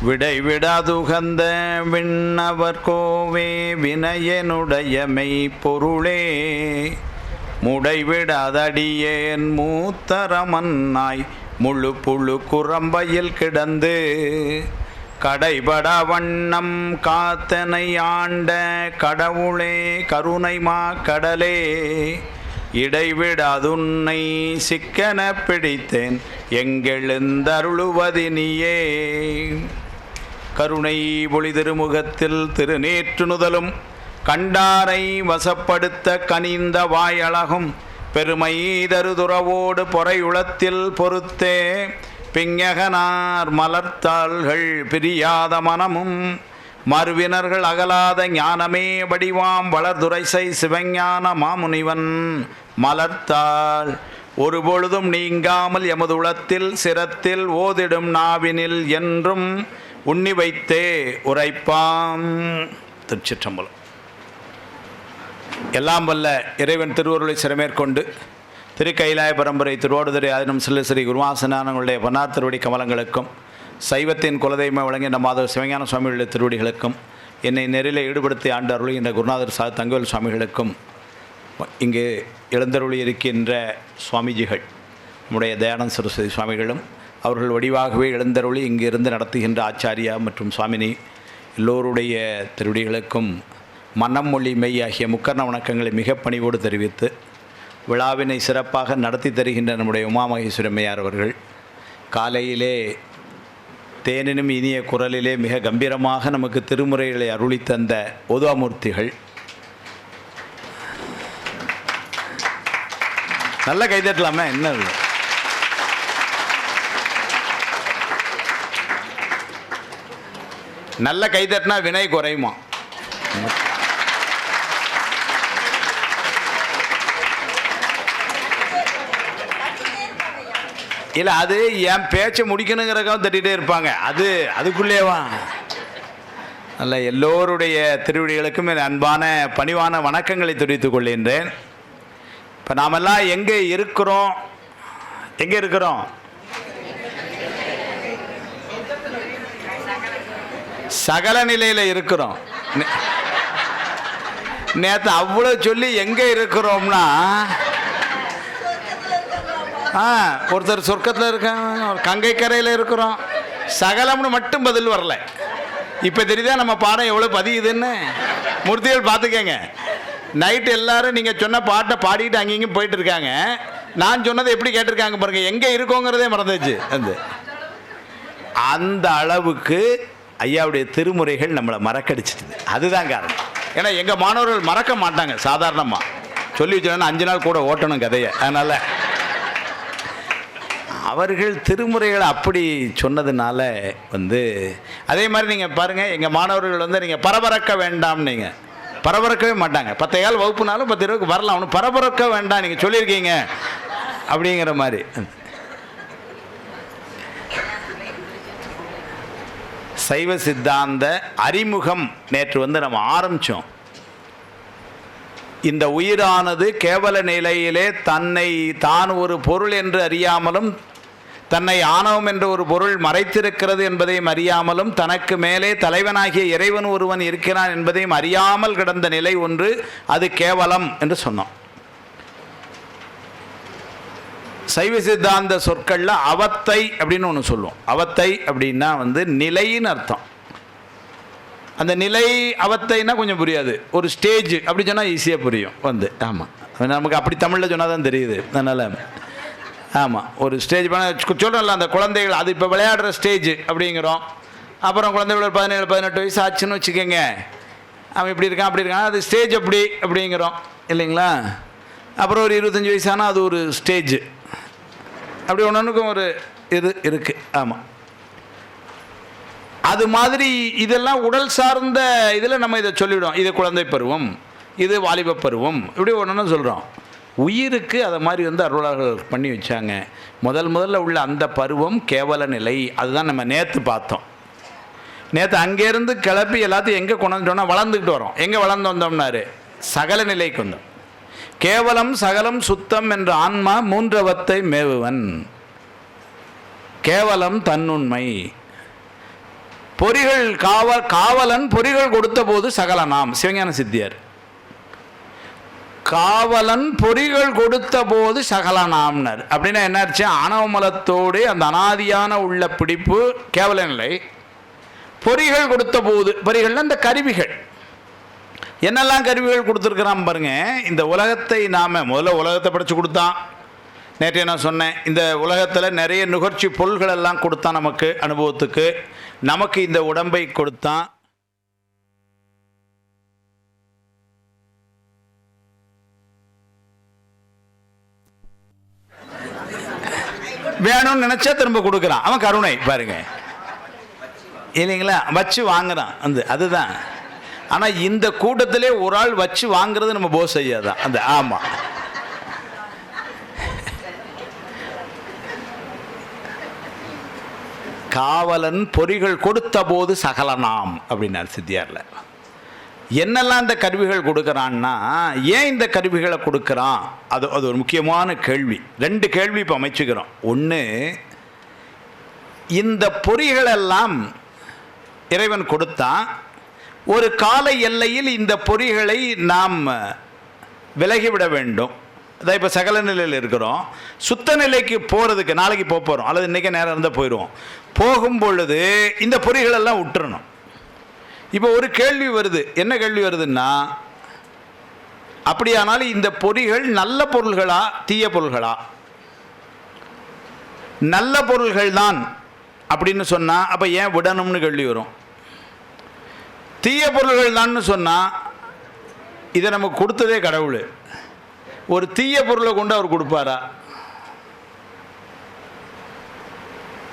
விடைவிடாதுகந்த விண்ணவர் கோவே வினயனுடைய மெய்ப்பொருளே முடைவிடாதடியேன் மூத்தரமன்னாய் முழு புழு குரம்பையில் கிடந்து கடைபட வண்ணம் காத்தனை ஆண்ட கடவுளே கருணைமா கடலே இடைவிடாதுன்னை சிக்கன பிடித்தேன் எங்கெழுந்தருளுவதினியே. கருணை பொழி திருமுகத்தில் திருநேற்று நுதலும் கண்டாரை வசப்படுத்த கனிந்த வாயழகும் பெருமை தருதுறவோடு பொறையுளத்தில் பொறுத்தே பிஞகனார் மலர்த்தாள்கள் பிரியாத மனமும் மறுவினர்கள் அகலாத ஞானமே வடிவாம் வளர்துரைசை சிவஞான மாமுனிவன் மலர்த்தாள் ஒருபொழுதும் நீங்காமல் எமது உளத்தில் சிரத்தில் ஓதிடும் நாவினில் என்றும் உண்ணி வைத்தே உரைப்பாம். திருச்சிற்றம்பலம். எல்லாம் வல்ல இறைவன் திருவருளை சிறமேற்கொண்டு திருக்கைலாய பரம்பரை திருவோடுதுறை ஆதினம் சில்ல ஸ்ரீ குருவாசனானங்களுடைய பன்னார் திருவடி கமலங்களுக்கும் சைவத்தின் குலதெய்வம் வழங்கிய மாதவ சிவஞான சுவாமிகளுடைய திருவடிகளுக்கும் என்னை நெறியில் ஈடுபடுத்தி ஆண்டு அருளிகின்ற குருநாதர் சா தங்கவேல் சுவாமிகளுக்கும் இங்கு எழுந்தருளி இருக்கின்ற சுவாமிஜிகள் நம்முடைய தயானந்த சரஸ்வதி சுவாமிகளும் அவர்கள் வடிவாகவே எழுந்தருளி இங்கு இருந்து நடத்துகின்ற ஆச்சாரியா மற்றும் சுவாமினி எல்லோருடைய திருவடிகளுக்கும் மனம் மொழி மெய் ஆகிய முக்கர்ண வணக்கங்களை மிக பணிவோடு தெரிவித்து விழாவினை சிறப்பாக நடத்தி தருகின்ற நம்முடைய உமாமகேஸ்வரம்மையார் அவர்கள் காலையிலே தேனினும் இனிய குரலிலே மிக கம்பீரமாக நமக்கு திருமுறைகளை அருளி தந்த ஓதுவாமூர்த்திகள். நல்ல கைதட்டலாமே, என்ன நல்ல கைதட்டினா வினை குறையுமா? இல்லை, அது என் பேச்சை முடிக்கணுங்கிறக்காக தட்டிகிட்டே இருப்பாங்க. அதுக்குள்ளேவா நல்ல எல்லோருடைய திருவிடிகளுக்கும் என் அன்பான பணிவான வணக்கங்களை தெரிவித்துக் கொள்கின்றேன். இப்போ நாமெல்லாம் எங்கே இருக்கிறோம்? சகல நிலையில் இருக்கிறோம். நேற்று அவ்வளோ சொல்லி எங்கே இருக்கிறோம்னா, ஒருத்தர் சொர்க்கத்தில் இருக்காங்க, கங்கை கரையில் இருக்கிறோம், சகலம்னு மட்டும் பதில் வரல. இப்போ தெரியுதா நம்ம பாடம் எவ்வளோ பதியுதுன்னு? மூர்த்திகள் பார்த்துக்கங்க. நைட்டு எல்லாரும் நீங்கள் சொன்ன பாட்டை பாடிட்டு அங்கேயும் போயிட்டு இருக்காங்க. நான் சொன்னதை எப்படி கேட்டிருக்காங்க பாருங்கள். எங்கே இருக்கோங்கிறதே மறந்துச்சு. அந்த அளவுக்கு ஐயாவுடைய திருமுறைகள் நம்மளை மறக்கடிச்சிட்டுது. அதுதான் காரணம். ஏன்னா எங்கள் மாணவர்கள் மறக்க மாட்டாங்க. சாதாரணமாக சொல்லி வச்சோன்னா 5 நாள் கூட ஓட்டணும் கதையை. அதனால் அவர்கள் திருமுறைகளை அப்படி சொன்னதுனால அதே மாதிரி நீங்கள் பாருங்கள், எங்கள் மாணவர்கள் நீங்கள் பரபரக்க வேண்டாம், நீங்கள் பரபரக்கவே மாட்டாங்க. 10 வகுப்புனாலும் 10 இருபதுக்கு வரலாம், அவனு பரபரக்க வேண்டாம் நீங்கள் சொல்லியிருக்கீங்க அப்படிங்கிற மாதிரி. சைவ சித்தாந்த அறிமுகம் நேற்று நம்ம ஆரம்பித்தோம். இந்த உயிரானது கேவல நிலையிலே தன்னை தான் ஒரு பொருள் என்று அறியாமலும் தன்னை ஆணவம் என்ற ஒரு பொருள் மறைத்திருக்கிறது என்பதையும் அறியாமலும் தனக்கு மேலே தலைவனாகிய இறைவன் ஒருவன் இருக்கிறான் என்பதையும் அறியாமல் கிடந்த நிலை ஒன்று, அது கேவலம் என்று சொன்னோம். சைவ சித்தாந்த சொற்களில் அவத்தை அப்படின்னு ஒன்று சொல்லுவோம். அவத்தை அப்படின்னா நிலைன்னு அர்த்தம். அந்த நிலை அவத்தைன்னா கொஞ்சம் புரியாது. ஒரு ஸ்டேஜ் அப்படி சொன்னால் ஈஸியாக புரியும். ஆமாம், நமக்கு அப்படி தமிழில் சொன்னால் தான் தெரியுது. அதனால் ஆமாம், ஒரு ஸ்டேஜ் சொல்கிறோம்ல, அந்த குழந்தைகள் அது இப்போ விளையாடுற ஸ்டேஜ் அப்படிங்கிறோம். அப்புறம் குழந்தைகள் ஒரு 17-18 வயசு ஆச்சுன்னு வச்சுக்கோங்க, அவன் இப்படி இருக்கான் அப்படி இருக்கான், அது ஸ்டேஜ் அப்படிங்கிறோம் இல்லைங்களா? அப்புறம் ஒரு 25 வயசானா அது ஒரு ஸ்டேஜ். அப்படி ஒன்றுக்கும் ஒரு இது இருக்குது. ஆமாம், அது மாதிரி இதெல்லாம் உடல் சார்ந்த இதில் நம்ம இதை சொல்லிவிடுவோம். இது குழந்தை பருவம், இது வாலிப பருவம், இப்படி ஒன்று சொல்கிறோம். உயிருக்கு அதை மாதிரி அருளாளர்கள் பண்ணி வச்சாங்க. முதல்ல உள்ள அந்த பருவம் கேவல நிலை. அதுதான் நம்ம நேற்று பார்த்தோம். நேற்று அங்கேருந்து கிளப்பி எல்லாத்தையும் எங்கே கொண்டு வந்துட்டோம்னா வளர்ந்துக்கிட்டு வரோம். எங்கே வளர்ந்து வந்தோம்னாரு சகல நிலைக்கு வந்தோம். கேவலம் சகலம் சுத்தம் என்ற ஆன்மா மூன்றவத்தை மேவுவன். கேவலம் தன்னுண்மை. பொறிகள் காவலன் பொறிகள் கொடுத்த போது சகலனாம். சிவஞான சித்தியார். காவலன் பொறிகள் கொடுத்த போது சகலனாம்னர். அப்படின்னா என்ன ஆச்சு? ஆணவமலத்தோடு அந்த அனாதியான உள்ள பிடிப்பு கேவல நிலை. பொறிகள் கொடுத்த போது, பொறிகள்னா இந்த கருவிகள், என்னெல்லாம் கருவிகள் கொடுத்துருக்குறான் பாருங்க. இந்த உலகத்தை முதல்ல உலகத்தை படைச்சு கொடுத்தான். நேற்று நான் சொன்னேன், இந்த உலகத்தில் நிறைய நுகர்ச்சி பொருள்கள் எல்லாம் கொடுத்தான் நமக்கு அனுபவத்துக்கு. நமக்கு இந்த உடம்பை கொடுத்தான். வேணும்னு நினைச்சா திரும்ப கொடுக்குறான். அவன் கருணை பாருங்க, இல்லைங்களா? வச்சு வாங்குறான் அதுதான். ஆனால் இந்த கூட்டத்திலே ஒரு ஆள் வச்சு வாங்குறது நம்ம போஸ் செய்யாதான் ஆமாம். காவலன் பொறிகள் கொடுத்த போது சகலனாம் அப்படின்னார் சித்தியாரில். என்னெல்லாம் இந்த கருவிகள் கொடுக்குறான்னா, ஏன் இந்த கருவிகளை கொடுக்குறான்? அது ஒரு முக்கியமான கேள்வி. 2 கேள்வி இப்போ அமைச்சுக்கிறோம். ஒன்று, இந்த பொறிகளெல்லாம் இறைவன் கொடுத்தான். ஒரு கால எல்லையில் இந்த பொறிகளை நாம் விலகிவிட வேண்டும். அதான் இப்போ சகல நிலையில் இருக்கிறோம். சுத்த நிலைக்கு போகிறதுக்கு நாளைக்கு போகிறோம், அல்லது இன்றைக்கே நேரம் இருந்தால் போயிடுவோம். போகும் பொழுது இந்த பொறிகளெல்லாம் விட்டுறணும். இப்போ ஒரு கேள்வி வருது. என்ன கேள்வி வருதுன்னா, அப்படியானாலும் இந்த பொறிகள் நல்ல பொருள்களா தீய பொருள்களா? நல்ல பொருள்கள் தான் அப்படின்னு சொன்னால் அப்போ ஏன் விடணும்னு கேள்வி வரும். தீய பொருள்கள் தான் சொன்னால் இதை நமக்கு கொடுத்ததே கடவுள். ஒரு தீய பொருளை கொண்டு அவர் கொடுப்பாரா?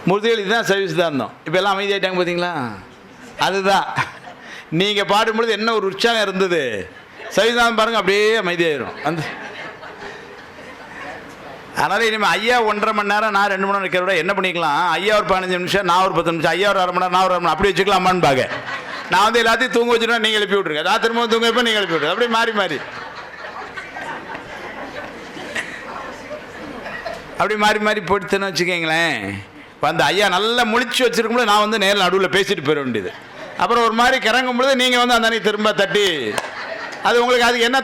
மூர்த்திகள் இதுதான் சர்வீஸ் தான் இருந்தோம். இப்போ எல்லாம் அமைதியாயிட்டாங்க பார்த்தீங்களா? அதுதான் நீங்கள் பாடும்பொழுது என்ன ஒரு உற்சாகம் இருந்தது. சர்வீஸ் பாருங்கள், அப்படியே அமைதியாயிரும். அதனால் இனிமேல் ஐயா 1.5 மணி நேரம், நான் 2 மணி நேரம் இருக்கிற விட என்ன பண்ணிக்கலாம், ஐயா ஒரு 15 நிமிஷம், நான் ஒரு 10 நிமிஷம், ஐயா ஒரு 1/2 மணி நேரம், நான் ஒரு 1/2 மணி நேரம், அப்படி வச்சுக்கலாமான்னு பார்க்க. நான் எல்லாத்தையும் தூங்க வச்சுருவேன், நீங்கள் எழுப்பி விட்ருங்க. நான் திரும்ப தூங்க வைப்பேன், நீங்கள் எழுப்பி விட்ருங்க. அப்படியே மாறி மாறி அப்படி மாறி மாறி போயிடுத்துன்னு வச்சுக்கோங்களேன். அந்த ஐயா நல்லா முழிச்சு வச்சுருக்கும்போது நான் நேரில் நடுவில் பேசிட்டு போயிட வேண்டியது. அப்புறம் ஒரு மாதிரி கிறங்கும் பொழுது நீங்கள் அந்த அன்னைக்கு திரும்ப தட்டி, அது உங்களுக்கு அதுக்கு என்ன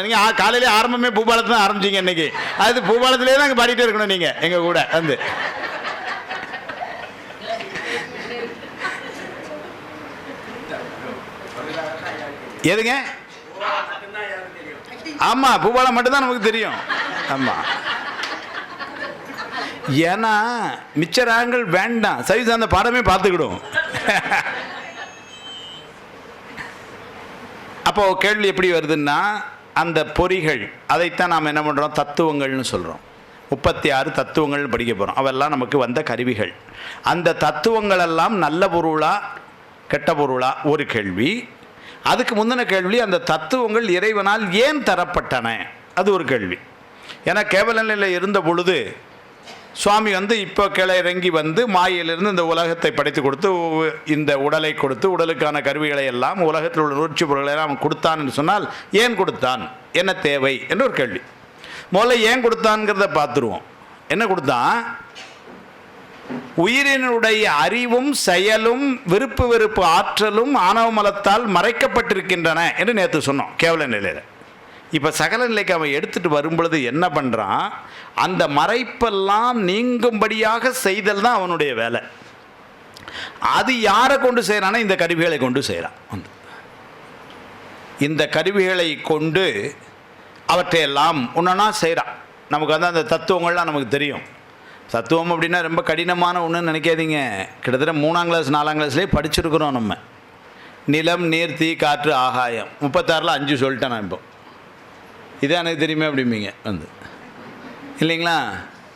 நீங்கள் காலையிலே ஆரம்பமே பூபாலத்தை தான் ஆரம்பிச்சிங்க. இன்றைக்கி அது பூபாலத்திலே தான் அங்கே பாடிட்டே இருக்கணும் நீங்கள் எங்கள் கூட எதுங்க? ஆமாம், பூபாலம் மட்டும்தான் நமக்கு தெரியும். ஆமாம், ஏன்னா மிச்ச ராகங்கள் வேண்டாம், சைஸ் அந்த பாடமே பார்த்துக்கிடும். அப்போ கேள்வி எப்படி வருதுன்னா, அந்த பொறிகள் அதைத்தான் நாம் என்ன பண்ணுறோம், தத்துவங்கள்னு சொல்கிறோம். 36 தத்துவங்கள் படிக்க போகிறோம். அவெல்லாம் நமக்கு வந்த கருவிகள். அந்த தத்துவங்களெல்லாம் நல்ல பொருளா கெட்ட பொருளா ஒரு கேள்வி. அதுக்கு முந்தின கேள்வி, அந்த தத்துவங்கள் இறைவனால் ஏன் தரப்பட்டன, அது ஒரு கேள்வி. ஏன்னா கேவல நிலையில் இருந்த பொழுது சுவாமி இப்போ கீழே இறங்கி மாயிலிருந்து இந்த உலகத்தை படைத்து கொடுத்து, இந்த உடலை கொடுத்து, உடலுக்கான கருவிகளை எல்லாம், உலகத்தில் உள்ள நூற்சி பொருள்களை எல்லாம் கொடுத்தான் என்று சொன்னால் ஏன் கொடுத்தான், என்ன தேவை என்று ஒரு கேள்வி. முதல்ல ஏன் கொடுத்தான்ங்கிறத பார்த்துருவோம். என்ன கொடுத்தான்? உயிரினுடைய அறிவும் செயலும் விருப்பு வெறுப்பு ஆற்றலும் ஆணவ மலத்தால் மறைக்கப்பட்டிருக்கின்றன என்று நேற்று சொன்னோம் கேவல நிலையில். இப்போ சகல நிலைக்கு அவன் எடுத்துகிட்டு வரும்பொழுது என்ன பண்ணுறான், அந்த மறைப்பெல்லாம் நீங்கும்படியாக செய்தல் தான் அவனுடைய வேலை. அது யாரை கொண்டு செய்கிறான்னா, இந்த கருவிகளை கொண்டு செய்கிறான். இந்த கருவிகளை கொண்டு அவற்றையெல்லாம் ஒன்றா செய்கிறான். நமக்கு அந்த தத்துவங்கள்லாம் நமக்கு தெரியும். தத்துவம் அப்படின்னா ரொம்ப கடினமான ஒன்றுன்னு நினைக்காதீங்க. கிட்டத்தட்ட 3ஆம் கிளாஸ் 4ஆம் கிளாஸ்லேயே படிச்சிருக்கிறோம் நம்ம. நிலம், நீர், தீ, காற்று, ஆகாயம். 36ல் 5 சொல்லிட்டேன் நான். இப்போ இதே எனக்கு தெரியுமே அப்படிம்பீங்க இல்லைங்களா?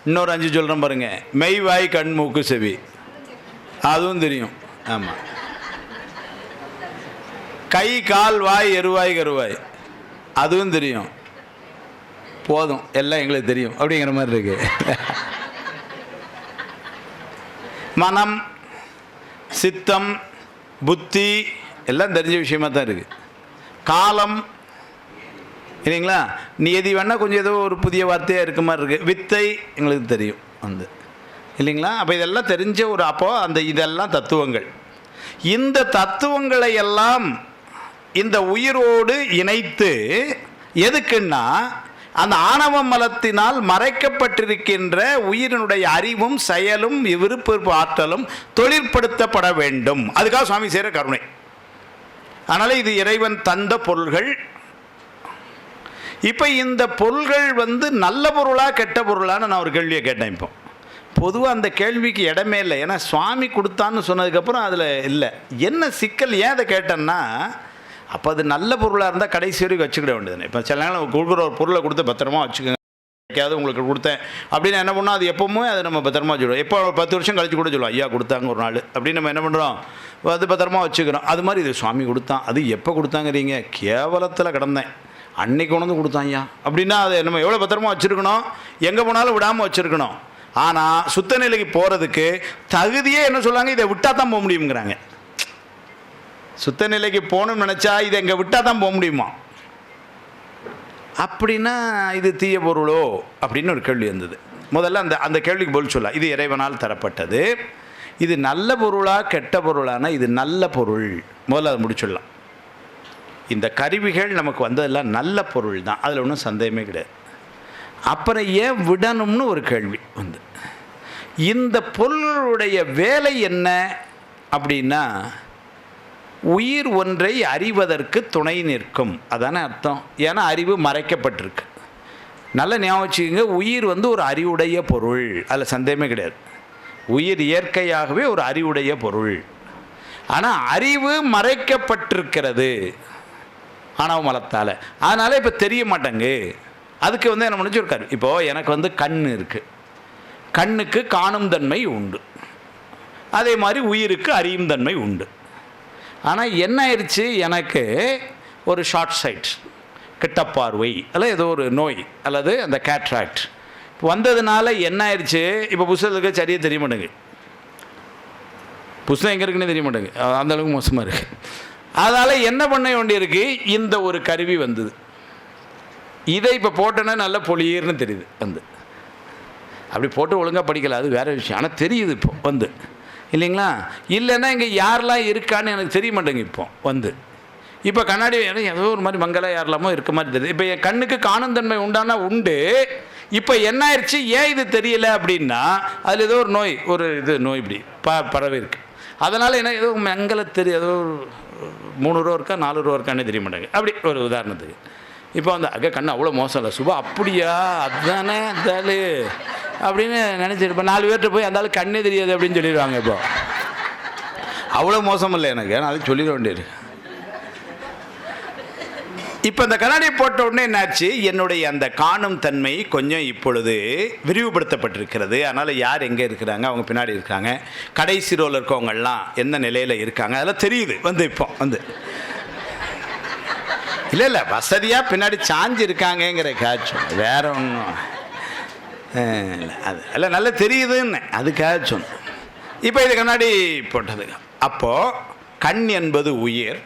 இன்னொரு 5 சொல்கிறேன் பாருங்கள். மெய், வாய், கண், மூக்கு, செவி, அதுவும் தெரியும். ஆமாம். கை, கால், வாய், எருவாய், கருவாய், அதுவும் தெரியும். போதும், எல்லாம் எங்களுக்கு தெரியும் அப்படிங்கிற மாதிரி இருக்கு. மனம், சித்தம், புத்தி எல்லாம் தெரிஞ்ச விஷயமாக தான் இருக்குது. காலம் இல்லைங்களா? நியதி வேணால் கொஞ்சம் ஏதோ ஒரு புதிய வார்த்தையாக இருக்க மாதிரி இருக்குது. வித்தை எங்களுக்கு தெரியும் இல்லைங்களா? அப்போ இதெல்லாம் தெரிஞ்ச அப்போது இதெல்லாம் தத்துவங்கள். இந்த தத்துவங்களை எல்லாம் இந்த உயிரோடு இணைத்து எதுக்குன்னா அந்த ஆணவ மலத்தினால் மறைக்கப்பட்டிருக்கின்ற உயிரினுடைய அறிவும் செயலும் விருப்ப ஆற்றலும் தொழிற்படுத்தப்பட வேண்டும். அதுக்காக சுவாமி செய்கிற கருணை. அதனால் இது இறைவன் தந்த பொருள்கள். இப்போ இந்த பொருள்கள் நல்ல பொருளா கெட்ட பொருளான்னு நான் ஒரு கேள்வியை கேட்டேன். இப்போ பொதுவாக அந்த கேள்விக்கு இடமே இல்லை. ஏன்னா சுவாமி கொடுத்தான்னு சொன்னதுக்கப்புறம் அதில் இல்லை. என்ன சிக்கல் ஏன் அதை கேட்டேன்னா, அப்போ அது நல்ல பொருளாக இருந்தால் கடைசி வரைக்கும் வச்சுக்கிட வேண்டியது. இப்போ சில நேரம் கொடுக்குற ஒரு பொருளை கொடுத்து பத்திரமா வச்சுக்கோங்க, கிடைக்காது உங்களுக்கு கொடுத்தேன் அப்படின்னு என்ன பண்ணோம், அது எப்போவுமே அதை நம்ம பத்திரமா வச்சுக்கிடுவோம். எப்போ 10 வருஷம் கழிச்சு கூட சொல்லுவோம், ஐயா கொடுத்தாங்க ஒரு நாள் அப்படின்னு நம்ம என்ன பண்ணுறோம், அது பத்திரமா வச்சுக்கிறோம். அது மாதிரி இது சுவாமி கொடுத்தான், அது எப்போ கொடுத்தாங்கிறீங்க, கேவலத்தில் கிடந்தேன் அன்னைக்கு கொண்டு வந்து கொடுத்தான் ஐயா அப்படின்னா அதை நம்ம எவ்வளோ பத்திரமா வச்சுருக்கணும், எங்கே போனாலும் விடாமல் வச்சுருக்கணும். ஆனால் சுத்த நிலைக்கு போகிறதுக்கு தகுதியே என்ன சொல்கிறாங்க, இதை விட்டால் தான் போக முடியுங்கிறாங்க. சுத்த நிலைக்கு போகணும்னு நினச்சா இதை எங்கே விட்டால் தான் போக முடியுமா? அப்படின்னா இது தீய பொருளோ அப்படின்னு ஒரு கேள்வி வந்தது. முதல்ல அந்த கேள்விக்கு பதில் சொல்ல, இது இறைவனால் தரப்பட்டது. இது நல்ல பொருளா கெட்ட பொருளானா இது நல்ல பொருள். முதல்ல அதை முடிச்சுடலாம். இந்த கருவிகள் நமக்கு வந்ததெல்லாம் நல்ல பொருள் தான், அதில் ஒன்றும் சந்தேகமே கிடையாது. அப்புறம் ஏன் விடணும்னு ஒரு கேள்வி வந்து, இந்த பொருளுடைய வேலை என்ன அப்படின்னா, உயிர் ஒன்றை அறிவதற்கு துணை நிற்கும், அதானே அர்த்தம். ஏன்னா அறிவு மறைக்கப்பட்டிருக்கு. நல்ல ஞாபகம் வச்சுக்கோங்க, உயிர் ஒரு அறிவுடைய பொருள், அதில் சந்தேகமே கிடையாது. உயிர் இயற்கையாகவே ஒரு அறிவுடைய பொருள். ஆனால் அறிவு மறைக்கப்பட்டிருக்கிறது ஆணவ மலத்தால். அதனால் இப்போ தெரிய மாட்டேங்க. அதுக்கு என்ன முடிஞ்சிருக்காரு, இப்போது எனக்கு கண் இருக்குது, கண்ணுக்கு காணும் தன்மை உண்டு, அதே மாதிரி உயிருக்கு அறியும் தன்மை உண்டு. ஆனால் என்ன ஆயிடுச்சு, எனக்கு ஒரு ஷார்ட் சைட், கிட்டப்பார்வை அல்லது ஏதோ ஒரு நோய் அல்லது அந்த கேட்ராக்ட் வந்ததுனால என்ன ஆயிடுச்சு, இப்போ புத்தகத்துக்கு சரியாக தெரிய மாட்டேங்குது, புத்தகம் எங்கே இருக்குன்னு தெரிய மாட்டேங்குது, அந்தளவுக்கு மோசமாக இருக்குது. அதனால் என்ன பண்ண வேண்டியிருக்கு, இந்த ஒரு கருவி வந்தது. இதை இப்போ போட்டோன்னா நல்லா பொலியர்னு தெரியுது. அப்படி போட்டு ஒழுங்காக படிக்கலை, அது வேறு விஷயம். ஆனால் தெரியுது இப்போ இல்லைங்களா? இல்லைன்னா இங்கே யாரெல்லாம் இருக்கான்னு எனக்கு தெரிய மாட்டேங்க. இப்போ கண்ணாடி ஏதோ ஒரு மாதிரி மங்களா யாரெல்லாமோ இருக்க மாதிரி தெரியுது. இப்போ என் கண்ணுக்கு காணும் தன்மை உண்டானா உண்டு. இப்போ என்ன ஆயிடுச்சு, ஏன் இது தெரியல அப்படின்னா, அதில் ஏதோ ஒரு நோய், ஒரு நோய் இப்படி பரவி இருக்கு. அதனால் என்ன ஏதோ மங்கள தெரியும், ஏதோ 3 ரூபா இருக்கா 4 ரூபா இருக்கான்னு தெரிய மாட்டேங்க. அப்படி ஒரு உதாரணத்துக்கு இப்போ கண்ணு அவ்வளோ மோசம் இல்லை, சுபா அப்படியா அதுதானே அந்தாள் அப்படின்னு நினச்சிருப்பேன். 4 பேர்கிட்ட போய் அந்தாலும் கண்ணே தெரியாது அப்படின்னு சொல்லிடுவாங்க. இப்போ அவ்வளோ மோசம் இல்லை எனக்கு, நான் அதுக்கு சொல்லிட வேண்டியது. இப்போ இந்த கண்ணாடியை போட்ட உடனே என்னாச்சு, என்னுடைய அந்த காணும் தன்மை கொஞ்சம் இப்பொழுது விரிவுபடுத்தப்பட்டிருக்கிறது. அதனால் யார் எங்கே இருக்கிறாங்க, அவங்க பின்னாடி இருக்காங்க, கடைசி ரோல் இருக்கவங்கெல்லாம் எந்த நிலையில் இருக்காங்க அதெல்லாம் தெரியுது. இப்போ இல்லை வசதியாக பின்னாடி சாஞ்சு இருக்காங்கங்கிற காட்சி, வேற ஒன்றும் அது எல்லாம் நல்லா தெரியுதுன்னு அதுக்காக சொன்னேன். இப்போ இது கண்ணாடி போட்டது. அப்போது கண் என்பது உயிர்,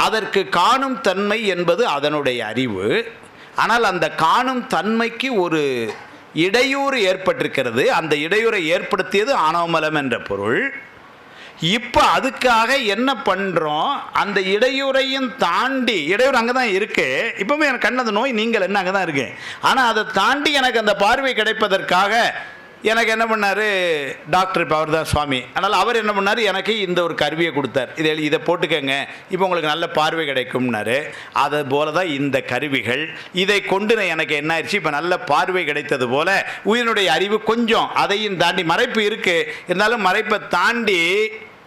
அதற்கு காணும் தன்மை என்பது அதனுடைய அறிவு. ஆனால் அந்த காணும் தன்மைக்கு ஒரு இடையூறு ஏற்பட்டிருக்கிறது. அந்த இடையூறை ஏற்படுத்தியது ஆணவமலம் என்ற பொருள். இப்போ அதுக்காக என்ன பண்ணுறோம், அந்த இடையூறையும் தாண்டி, இடையூறு அங்கே தான் இருக்குது, இப்போவுமே எனக்கு கண் அந்த நோய் நீங்கள் என்ன அங்கே தான் இருக்குது. ஆனால் அதை தாண்டி எனக்கு அந்த பார்வை கிடைப்பதற்காக எனக்கு என்ன பண்ணார் டாக்டர், இப்போ அவர் தான் சுவாமி. அதனால் அவர் என்ன பண்ணார், எனக்கு இந்த ஒரு கருவியை கொடுத்தார், இதை போட்டுக்கங்க இப்போ உங்களுக்கு நல்ல பார்வை கிடைக்கும்னாரு. அதை போல தான் இந்த கருவிகள், இதை கொண்டு எனக்கு என்ன ஆயிடுச்சு, இப்போ நல்ல பார்வை கிடைத்தது போல் உயிரினுடைய அறிவு கொஞ்சம் அதையும் தாண்டி, மறைப்பு இருக்குது இருந்தாலும் மறைப்பை தாண்டி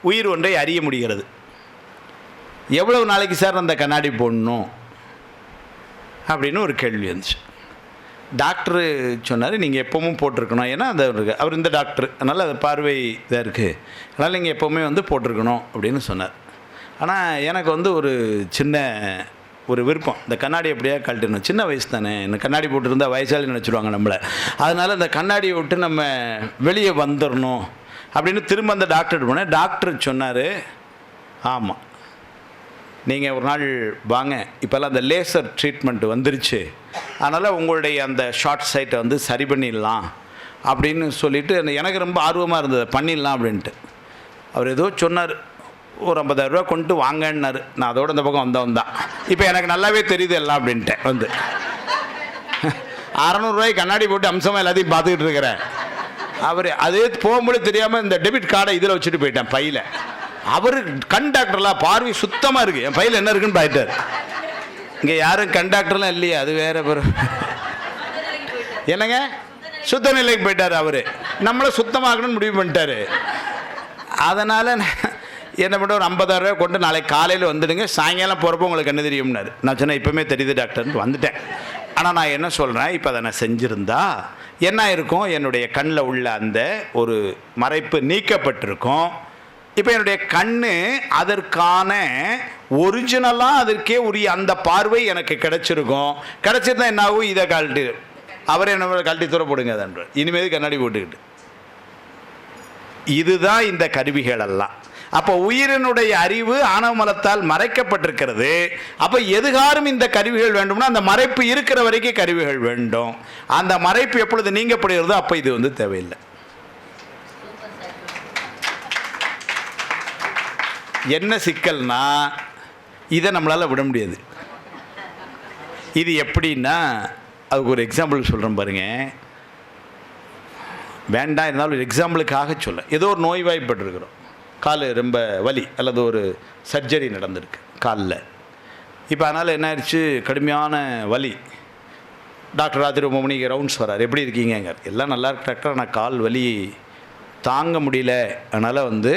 உயிர் ஒன்றை அறிய முடிகிறது. எவ்வளவு நாளைக்கு சார் அந்த கண்ணாடி போடணும் அப்படின்னு ஒரு கேள்வி வந்துச்சு. டாக்டரு சொன்னார், நீங்கள் எப்போவும் போட்டிருக்கணும், ஏன்னா அந்த அவர் இந்த டாக்டர், அதனால் அது பார்வை இதாக இருக்குது, அதனால் நீங்கள் எப்போவுமே போட்டிருக்கணும் அப்படின்னு சொன்னார். ஆனால் எனக்கு ஒரு சின்ன ஒரு விருப்பம், இந்த கண்ணாடி எப்படியா கழட்டணும், சின்ன வயசு தானே, இந்த கண்ணாடி போட்டுருந்தா வயசாளி நினச்சிடுவாங்க நம்மளை, அதனால் அந்த கண்ணாடியை விட்டு நம்ம வெளியே வந்துடணும் அப்படின்னு திரும்ப அந்த டாக்டர் போனேன். டாக்டர் சொன்னார், ஆமாம் நீங்கள் ஒரு நாள் வாங்க, இப்போல்லாம் அந்த லேசர் ட்ரீட்மெண்ட் வந்துருச்சு, அதனால் உங்களுடைய அந்த ஷார்ட் சைட்டை சரி பண்ணிடலாம் அப்படின்னு சொல்லிவிட்டு எனக்கு ரொம்ப ஆர்வமாக இருந்தது, பண்ணிடலாம் அப்படின்ட்டு. அவர் ஏதோ சொன்னார், ஒரு 50,000 ரூபா கொண்டு வாங்கன்னாரு. நான் அதோட இந்த பக்கம் வந்தவன் தான். இப்போ எனக்கு நல்லாவே தெரியுது எல்லாம் அப்படின்ட்டேன். வந்து 600 ரூபாய்க்கு கண்ணாடி போட்டு அம்சமாக எல்லாத்தையும் பார்த்துக்கிட்டு இருக்கிறேன். அவர் அது போகும்போது தெரியாமல் இந்த டெபிட் கார்டை இதில் வச்சுட்டு போயிட்டேன் பையில். அவர் கண்டாக்டர்லாம் பார்வை சுத்தமாக இருக்குது, என் பையில் என்ன இருக்குன்னு பார்த்தார். இங்கே யாரும் கண்டாக்டர்லாம் இல்லையா, அது வேற என்னங்க சுத்த நிலைக்கு போயிட்டார். அவர் நம்மளை சுத்தமாகணும்னு முடிவு பண்ணிட்டாரு. அதனால் என்ன பண்ண ஒரு 50,000 ரூபாய் கொண்டு நாளைக்கு காலையில் வந்துடுங்க, சாயங்காலம் போகிறப்போ உங்களுக்கு என்ன தெரியும்னாரு. நான் சொன்னேன் இப்போமே தெரியுது டாக்டர்னு வந்துட்டேன். ஆனால் நான் என்ன சொல்கிறேன், இப்போ அதை நான் செஞ்சுருந்தா என்ன இருக்கும், என்னுடைய கண்ணில் உள்ள அந்த ஒரு மறைப்பு நீக்கப்பட்டிருக்கும். இப்போ என்னுடைய கண் அதற்கான ஒரிஜினலாக அதற்கே உரிய அந்த பார்வை எனக்கு கிடைச்சிருக்கும். கிடைச்சிருந்தா என்ன ஆகும், இதை கழட்டி அவரை என்ன கழட்டி தூர போடுங்க அதன்ற இனிமேல் கண்ணாடி போட்டுக்கிட்டு. இதுதான் இந்த கருவிகள் எல்லாம். அப்போ உயிரினுடைய அறிவு ஆணவ மலத்தால் மறைக்கப்பட்டிருக்கிறது. அப்போ எதுகாரும் இந்த கருவிகள் வேண்டும்னா அந்த மறைப்பு இருக்கிற வரைக்கும் கருவிகள் வேண்டும். அந்த மறைப்பு எப்பொழுது நீங்கப்படுகிறதோ அப்போ இது வந்து தேவையில்லை. என்ன சிக்கல்னா இதை நம்மளால் விட முடியாது. இது எப்படின்னா அதுக்கு ஒரு எக்ஸாம்பிள் சொல்கிறேன் பாருங்க. வேண்டாம் இருந்தாலும் ஒரு எக்ஸாம்பிளுக்காக சொல்ல, ஏதோ ஒரு நோய்வாய்ப்பட்டிருக்கிறோம், கால் ரொம்ப வலி அல்லது ஒரு சர்ஜரி நடந்திருக்கு காலில். இப்போ அதனால் என்ன ஆயிடுச்சு, கடுமையான வலி. டாக்டர் ராத்திரி 9 மணிக்கு ரவுண்ட்ஸ் வரார், எப்படி இருக்கீங்க? எல்லாம் நல்லா இருக்கு டாக்டர், ஆனால் கால் வலி தாங்க முடியல, அதனால் வந்து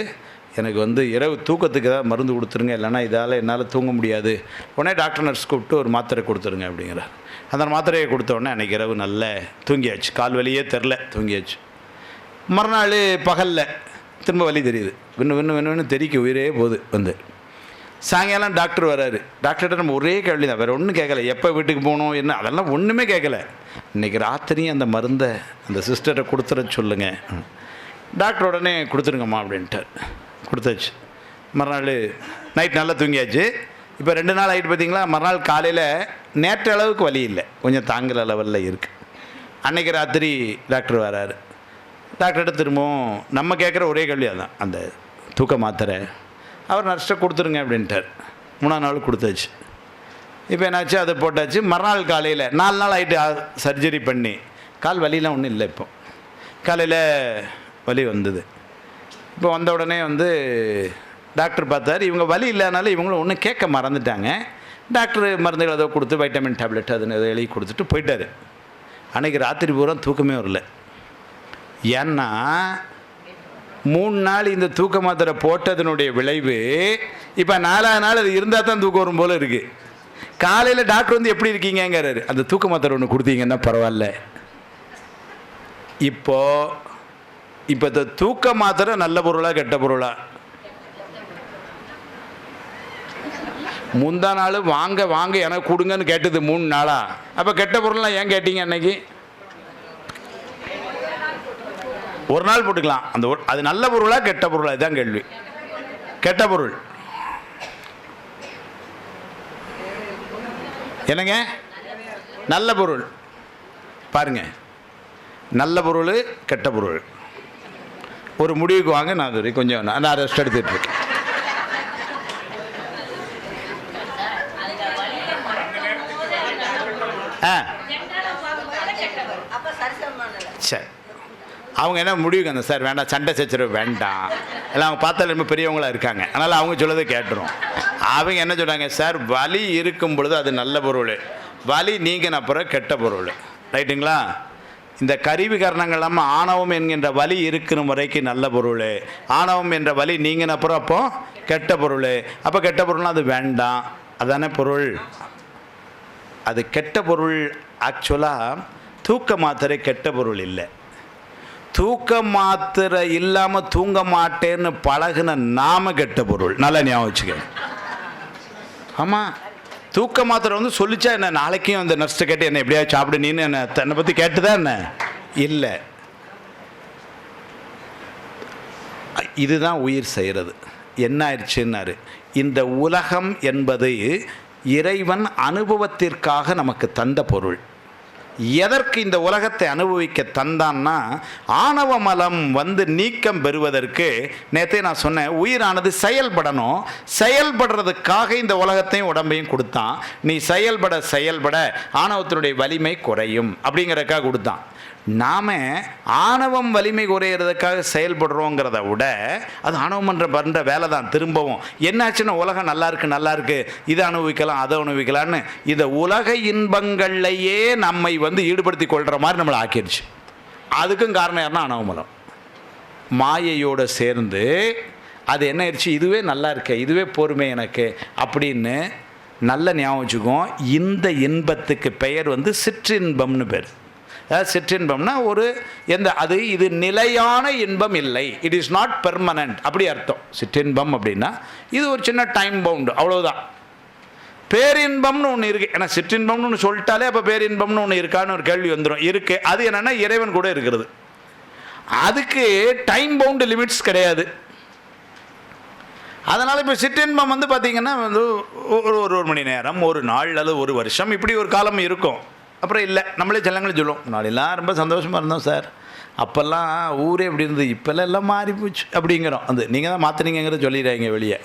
எனக்கு வந்து இரவு தூக்கத்துக்கு தான் மருந்து கொடுத்துருங்க, இல்லைனா இதால் என்னால் தூங்க முடியாது. உடனே டாக்டர் நர்ஸ் கூப்பிட்டு ஒரு மாத்திரை கொடுத்துருங்க அப்படிங்கிறார். அந்த மாத்திரையை கொடுத்தோடனே அன்றைக்கி இரவு நல்ல தூங்கியாச்சு, கால் வலியே தெரில, தூங்கியாச்சு. மறுநாள் பகலில் திரும்ப வலி தெரியுது, வின்னு தெரிக்க உயிரே போகுது. வந்து சாயங்காலம் டாக்டர் வராரு. டாக்டர்கிட்ட நம்ம ஒரே கேள்வி தான், வேறு ஒன்றும் கேட்கல. எப்போ வீட்டுக்கு போகணும் என்ன அதெல்லாம் ஒன்றுமே கேட்கல. இன்றைக்கி ராத்திரியும் அந்த மருந்தை அந்த சிஸ்டரை கொடுத்துட சொல்லுங்கள். டாக்டர் உடனே கொடுத்துருங்கம்மா அப்படின்ட்டார். கொடுத்தாச்சு. மறுநாள் நைட் நல்லா தூங்கியாச்சு. இப்போ 2 நாள் ஆகிட்டு பார்த்தீங்களா. மறுநாள் காலையில் நேற்று அளவுக்கு வலி இல்லை, கொஞ்சம் தாங்குகிற லெவலில் இருக்குது. அன்றைக்கி ராத்திரி டாக்டர் வராரு. டாக்டர்கிட்ட திரும்பவும் நம்ம கேட்குற ஒரே கேள்வி அதான், அந்த தூக்க மாத்திரை. அவர் நர்ஸ்ட்டை கொடுத்துருங்க அப்படின்ட்டார். 3ஆம் நாள் கொடுத்தாச்சு. இப்போ என்னாச்சு, அதை போட்டாச்சு. மறுநாள் காலையில் 4 நாள் ஆகிட்டு சர்ஜரி பண்ணி கால் வலிலாம் ஒன்றும் இல்லை. இப்போ காலையில் வலி வந்தது. இப்போ வந்த உடனே வந்து டாக்டர் பார்த்தார். இவங்க வலி இல்லைனாலும் இவங்களும் ஒன்றும் கேட்க மறந்துட்டாங்க. டாக்டர் மருந்துகள் ஏதோ கொடுத்து வைட்டமின் டேப்லெட் அதுன்னு ஏதோ எழுதி கொடுத்துட்டு போயிட்டார். அன்றைக்கி ராத்திரி பூரா தூக்கமே வரல. ஏன்னா 3 நாள் இந்த தூக்க மாத்திரை போட்டதனுடைய விளைவு. இப்போ 4ஆவது நாள் அது இருந்தால் தான் தூக்கம் வரும் போல் இருக்குது. காலையில் டாக்டர் வந்து எப்படி இருக்கீங்கிறாரு, அந்த தூக்க மாத்திரை ஒன்று கொடுத்தீங்கன்னா பரவாயில்ல. இப்போ இந்த தூக்க மாத்திரை நல்ல பொருளா கெட்ட பொருளா? முந்தா நாள் வாங்க வாங்க எனக்கு கொடுங்கன்னு கேட்டது 3 நாளா? அப்போ கெட்ட பொருள்லாம் ஏன் கேட்டீங்க அன்னைக்கு? ஒரு நாள் போட்டுக்கலாம். அந்த அது நல்ல பொருளா கெட்ட பொருளா? இதுதான் கேள்வி. கெட்ட பொருள் என்னங்க? நல்ல பொருள் பாருங்க, நல்ல பொருள் கெட்ட பொருள். ஒரு முடிவுக்கு வாங்க. நான் அது கொஞ்சம் நான் ரெஸ்ட் எடுத்துட்டு இருக்கேன். சரி, அவங்க என்ன முடிவுக்கு அந்த சார் வேண்டாம், சண்டை சச்சரவு வேண்டாம், எல்லாம் அவங்க பார்த்தாலும் ரொம்ப பெரியவங்களாக இருக்காங்க, அதனால் அவங்க சொல்லதை கேட்டுரும். அவங்க என்ன சொல்கிறாங்க, சார் வலி இருக்கும் பொழுது அது நல்ல பொருள், வலி நீங்கின அப்புறம் கெட்ட பொருள். ரைட்டுங்களா? இந்த கருவி கரணங்கள் இல்லாமல் ஆணவம் என்கின்ற வலி இருக்கிற வரைக்கும் நல்ல பொருள், ஆணவம் என்ற வலி நீங்கின அப்புறம் அப்போ கெட்ட பொருள். அப்போ கெட்ட பொருள்னால் அது வேண்டாம், அதானே பொருள். அது கெட்ட பொருள். ஆக்சுவலாக தூக்க மாத்திரை கெட்ட பொருள் இல்லை. தூக்க மாத்திரை இல்லாமல் தூங்க மாட்டேன்னு பழகுன நாம கெட்ட பொருள். நல்லா ஞாபகம் வச்சுக்க. ஆமாம், தூக்க மாத்திரை வந்து சொல்லிச்சா என்ன, நாளைக்கும் அந்த நர்ஸ்ட்டை கேட்டு என்ன எப்படியாவது சாப்பிடு நீன்னு என்ன தன்னை பற்றி கேட்டுதான் என்ன? இல்லை, இதுதான் உயிர் செய்கிறது. என்ன ஆயிடுச்சுன்னாரு, இந்த உலகம் என்பது இறைவன் அனுபவத்திற்காக நமக்கு தந்த பொருள். எதற்கு இந்த உலகத்தை அனுபவிக்க தந்தான்னா, ஆணவ மலம் நீக்கம் பெறுவதற்கு. நேற்றே நான் சொன்னேன், உயிரானது செயல்படணும். செயல்படுறதுக்காக இந்த உலகத்தையும் உடம்பையும் கொடுத்தான். நீ செயல்பட செயல்பட ஆணவத்தினுடைய வலிமை குறையும் அப்படிங்கிறதுக்காக கொடுத்தான். நாம் ஆணவம் வலிமை குறையிறதுக்காக செயல்படுறோங்கிறத விட அது ஆணவம் பண்ணுற வேலை தான். திரும்பவும் என்னாச்சுன்னா, உலகம் நல்லா இருக்குது, இதை அனுபவிக்கலாம் அதை அனுபவிக்கலான்னு இதை உலக இன்பங்கள்லையே நம்மை ஈடுபடுத்தி கொள்கிற மாதிரி நம்மளை ஆக்கிடுச்சு. அதுக்கும் காரணம் யாருன்னா ஆணவமலம். மாயையோடு சேர்ந்து அது என்ன ஆயிடுச்சு, இதுவே நல்லா இருக்கு, இதுவே பொறுமை எனக்கு அப்படின்னு. நல்ல ஞாபகம் வச்சுக்கோம், இந்த இன்பத்துக்கு பெயர் சிற்றின்பம்னு பேர். அதாவது சிற்றின்பம்னா இது நிலையான இன்பம் இல்லை, இட் இஸ் நாட் பெர்மனன்ட் அப்படி அர்த்தம். சிற்றின்பம் அப்படின்னா இது ஒரு சின்ன டைம் பவுண்டு, அவ்வளோதான். பேரின்பம்னு ஒன்று இருக்குது. ஏன்னா சிற்றின்பம்னு ஒன்று சொல்லிட்டாலே அப்போ பேரின்பம்னு ஒன்று இருக்கான்னு ஒரு கேள்வி வந்துடும். இருக்குது. அது என்னென்னா இறைவன் கூட இருக்கிறது. அதுக்கு டைம் பவுண்டு லிமிட்ஸ் கிடையாது. அதனால் இப்போ சிற்றின்பம் பார்த்திங்கன்னா ஒரு மணி நேரம், ஒரு நாள் அல்லது ஒரு வருஷம், இப்படி ஒரு காலம் இருக்கும். அப்புறம் இல்லை, நம்மளே செல்லங்களும் சொல்லுவோம், நாளெல்லாம் ரொம்ப சந்தோஷமாக இருந்தோம் சார், அப்போல்லாம் ஊரே இப்படி இருந்தது, இப்போல்லாம் எல்லாம் மாறி போச்சு அப்படிங்கிறோம். நீங்கள் தான் மாற்றினீங்கிறத சொல்லிடுறாங்க வெளியே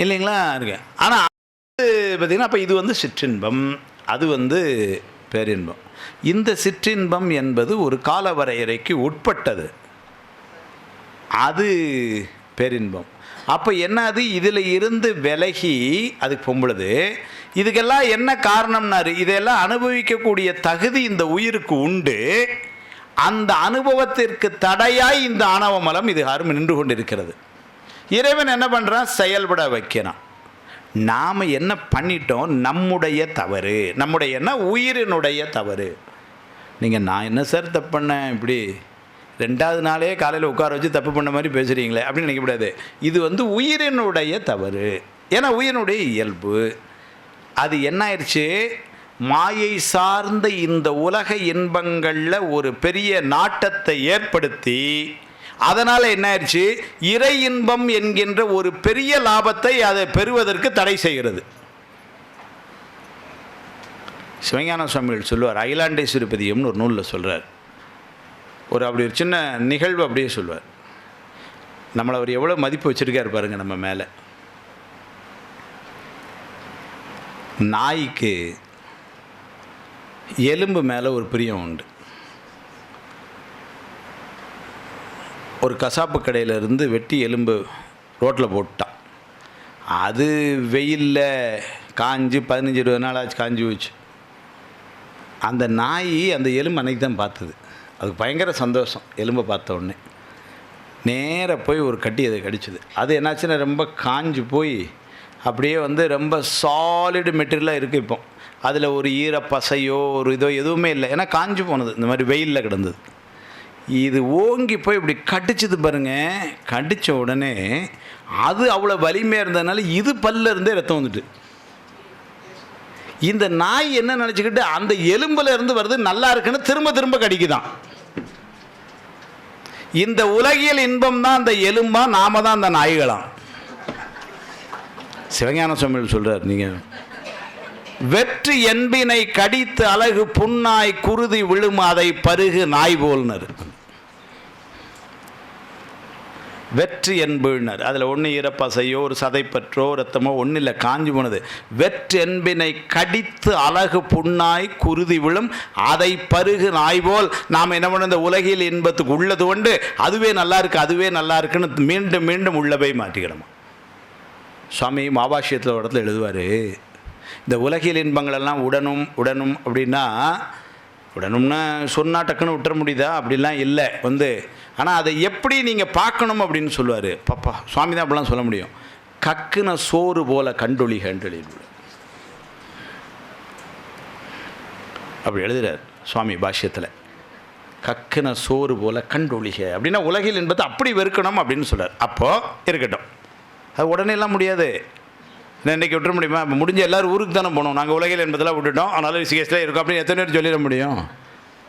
இல்லைங்களா இருக்கு. ஆனால் அது பார்த்திங்கன்னா அப்போ இது சிற்றின்பம், அது பேரின்பம். இந்த சிற்றின்பம் என்பது ஒரு கால வரையறைக்கு உட்பட்டது, அது பேரின்பம். அப்போ என்ன, அது இதில் இருந்து விலகி அதுக்கு பொம்பளுது. இதுக்கெல்லாம் என்ன காரணம்னாரு, இதெல்லாம் அனுபவிக்கக்கூடிய தகுதி இந்த உயிருக்கு உண்டு. அந்த அனுபவத்திற்கு தடையாய் இந்த ஆணவ மலம் இது அருமை நின்று கொண்டு இருக்கிறது. இறைவன் என்ன பண்ணுறான், செயல்பட வைக்கிறான். நாம் என்ன பண்ணிட்டோம், நம்முடைய தவறு, நம்முடைய என்ன உயிரினுடைய தவறு. நீங்கள் நான் என்ன சார் தப்பு பண்ணேன், இப்படி 2வது நாளே காலையில் உட்கார வச்சு தப்பு பண்ண மாதிரி பேசுகிறீங்களே அப்படின்னு நினைக்கக்கூடாது. இது உயிரினுடைய தவறு. ஏன்னா உயிரினுடைய இயல்பு. அது என்ன ஆயிடுச்சு, மாயை சார்ந்த இந்த உலக இன்பங்களில் ஒரு பெரிய நாட்டத்தை ஏற்படுத்தி, அதனால் என்ன ஆயிடுச்சு, இறை இன்பம் என்கின்ற ஒரு பெரிய லாபத்தை அதை பெறுவதற்கு தடை செய்கிறது. சிவஞான சுவாமிகள் சொல்லுவார், அகிலாண்டேஸ்வரி பதியம்னு ஒரு நூலில் சொல்கிறார். அப்படி ஒரு சின்ன நிகழ்வு அப்படியே சொல்லுவார். நம்மளை அவர் எவ்வளோ மதிப்பு வச்சுருக்காரு பாருங்கள் நம்ம மேலே. நாய்க்கு எலும்பு மேலே ஒரு பிரியம் உண்டு. ஒரு கசாப்பு கடையிலேருந்து வெட்டி எலும்பு ரோட்டில் போட்டான். அது வெயிலில் காஞ்சி 15-20 நாள் ஆச்சு, காஞ்சி வச்சு. அந்த நாய் அந்த எலும்பு அன்னைக்கு தான் பார்த்தது. அதுக்கு பயங்கர சந்தோஷம். எலும்பை பார்த்த உடனே நேராக போய் ஒரு கட்டி அதை கடிச்சிது. அது என்னாச்சுன்னா ரொம்ப காஞ்சி போய் அப்படியே ரொம்ப சாலிடு மெட்டீரியலாக இருக்குது. இப்போ அதில் ஒரு ஈரப்பசையோ ஒரு இதோ எதுவுமே இல்லை, ஏன்னா காஞ்சி போனது, இந்த மாதிரி வெயிலில் கிடந்தது. இது ஓங்கி போய் இப்படி கடிச்சது பாருங்கள். கடித்த உடனே அது அவ்வளோ வலிமையாக இருந்ததுனால இது பல்ல இருந்தே ரத்தம் வந்துட்டு. இந்த நாய் என்ன நினச்சிக்கிட்டு அந்த எலும்பில் இருந்து வருது நல்லா இருக்குன்னு திரும்ப திரும்ப கடிக்குதான். இந்த உலகியல் இன்பம் தான் அந்த எலும்பா, நாம தான் அந்த நாய்களாம். சிவஞான சுவாமிகள் சொல்றார், நீங்க வெற்றி என்பினை கடித்து அழகு புண்ணாய் குருதி விழும் அதை பருகு நாய் போல்னர். வெற்றி என்பினர் அதில் ஒன்று ஈரப்பசையோ ஒரு சதைப்பற்றோ ரத்தமோ ஒன்றும் இல்லை, காஞ்சி போனது. வெற்றி என்பினை கடித்து அழகு புண்ணாய் குருதி விழும் அதை பருகு நாய் போல். நாம் என்ன பண்ண, இந்த உலகில் இன்பத்துக்கு உள்ளது கொண்டு அதுவே நல்லா இருக்கு அதுவே நல்லா இருக்குன்னு மீண்டும் மீண்டும் உள்ளவை மாற்றிக்கிடணும். சுவாமி மாபாஷ்யத்தில் ஒரு இடத்துல எழுதுவார், இந்த உலகில் இன்பங்களெல்லாம் உடனும் உடனும் அப்படின்னா, உடனும்னா சொன்னால் டக்குன்னு விட்டுற முடியுதா, அப்படிலாம் இல்லை ஆனால் அதை எப்படி நீங்கள் பார்க்கணும் அப்படின்னு சொல்லுவார். பாப்பா சுவாமி தான் அப்படிலாம் சொல்ல முடியும். கக்குன சோறு போல கண்டொழிகன்றி அப்படி எழுதுகிறார் சுவாமி பாஷ்யத்தில். கக்குன சோறு போல கண்டொழிக அப்படின்னா உலகில் இன்பத்தை அப்படி வெறுக்கணும் அப்படின்னு சொல்கிறார். அப்போது இருக்கட்டும், அது உடனே எல்லாம் முடியாது. இன்றைக்கி விட்டுற முடியுமா? இப்போ முடிஞ்ச எல்லோரும் ஊருக்கு தானே போகணும். நாங்கள் உலகில் என்பதெல்லாம் விட்டுட்டோம், அதனால ரிஷிகேஷில் இருக்கும் அப்படின்னு எத்தனை பேர் சொல்லிட முடியும்?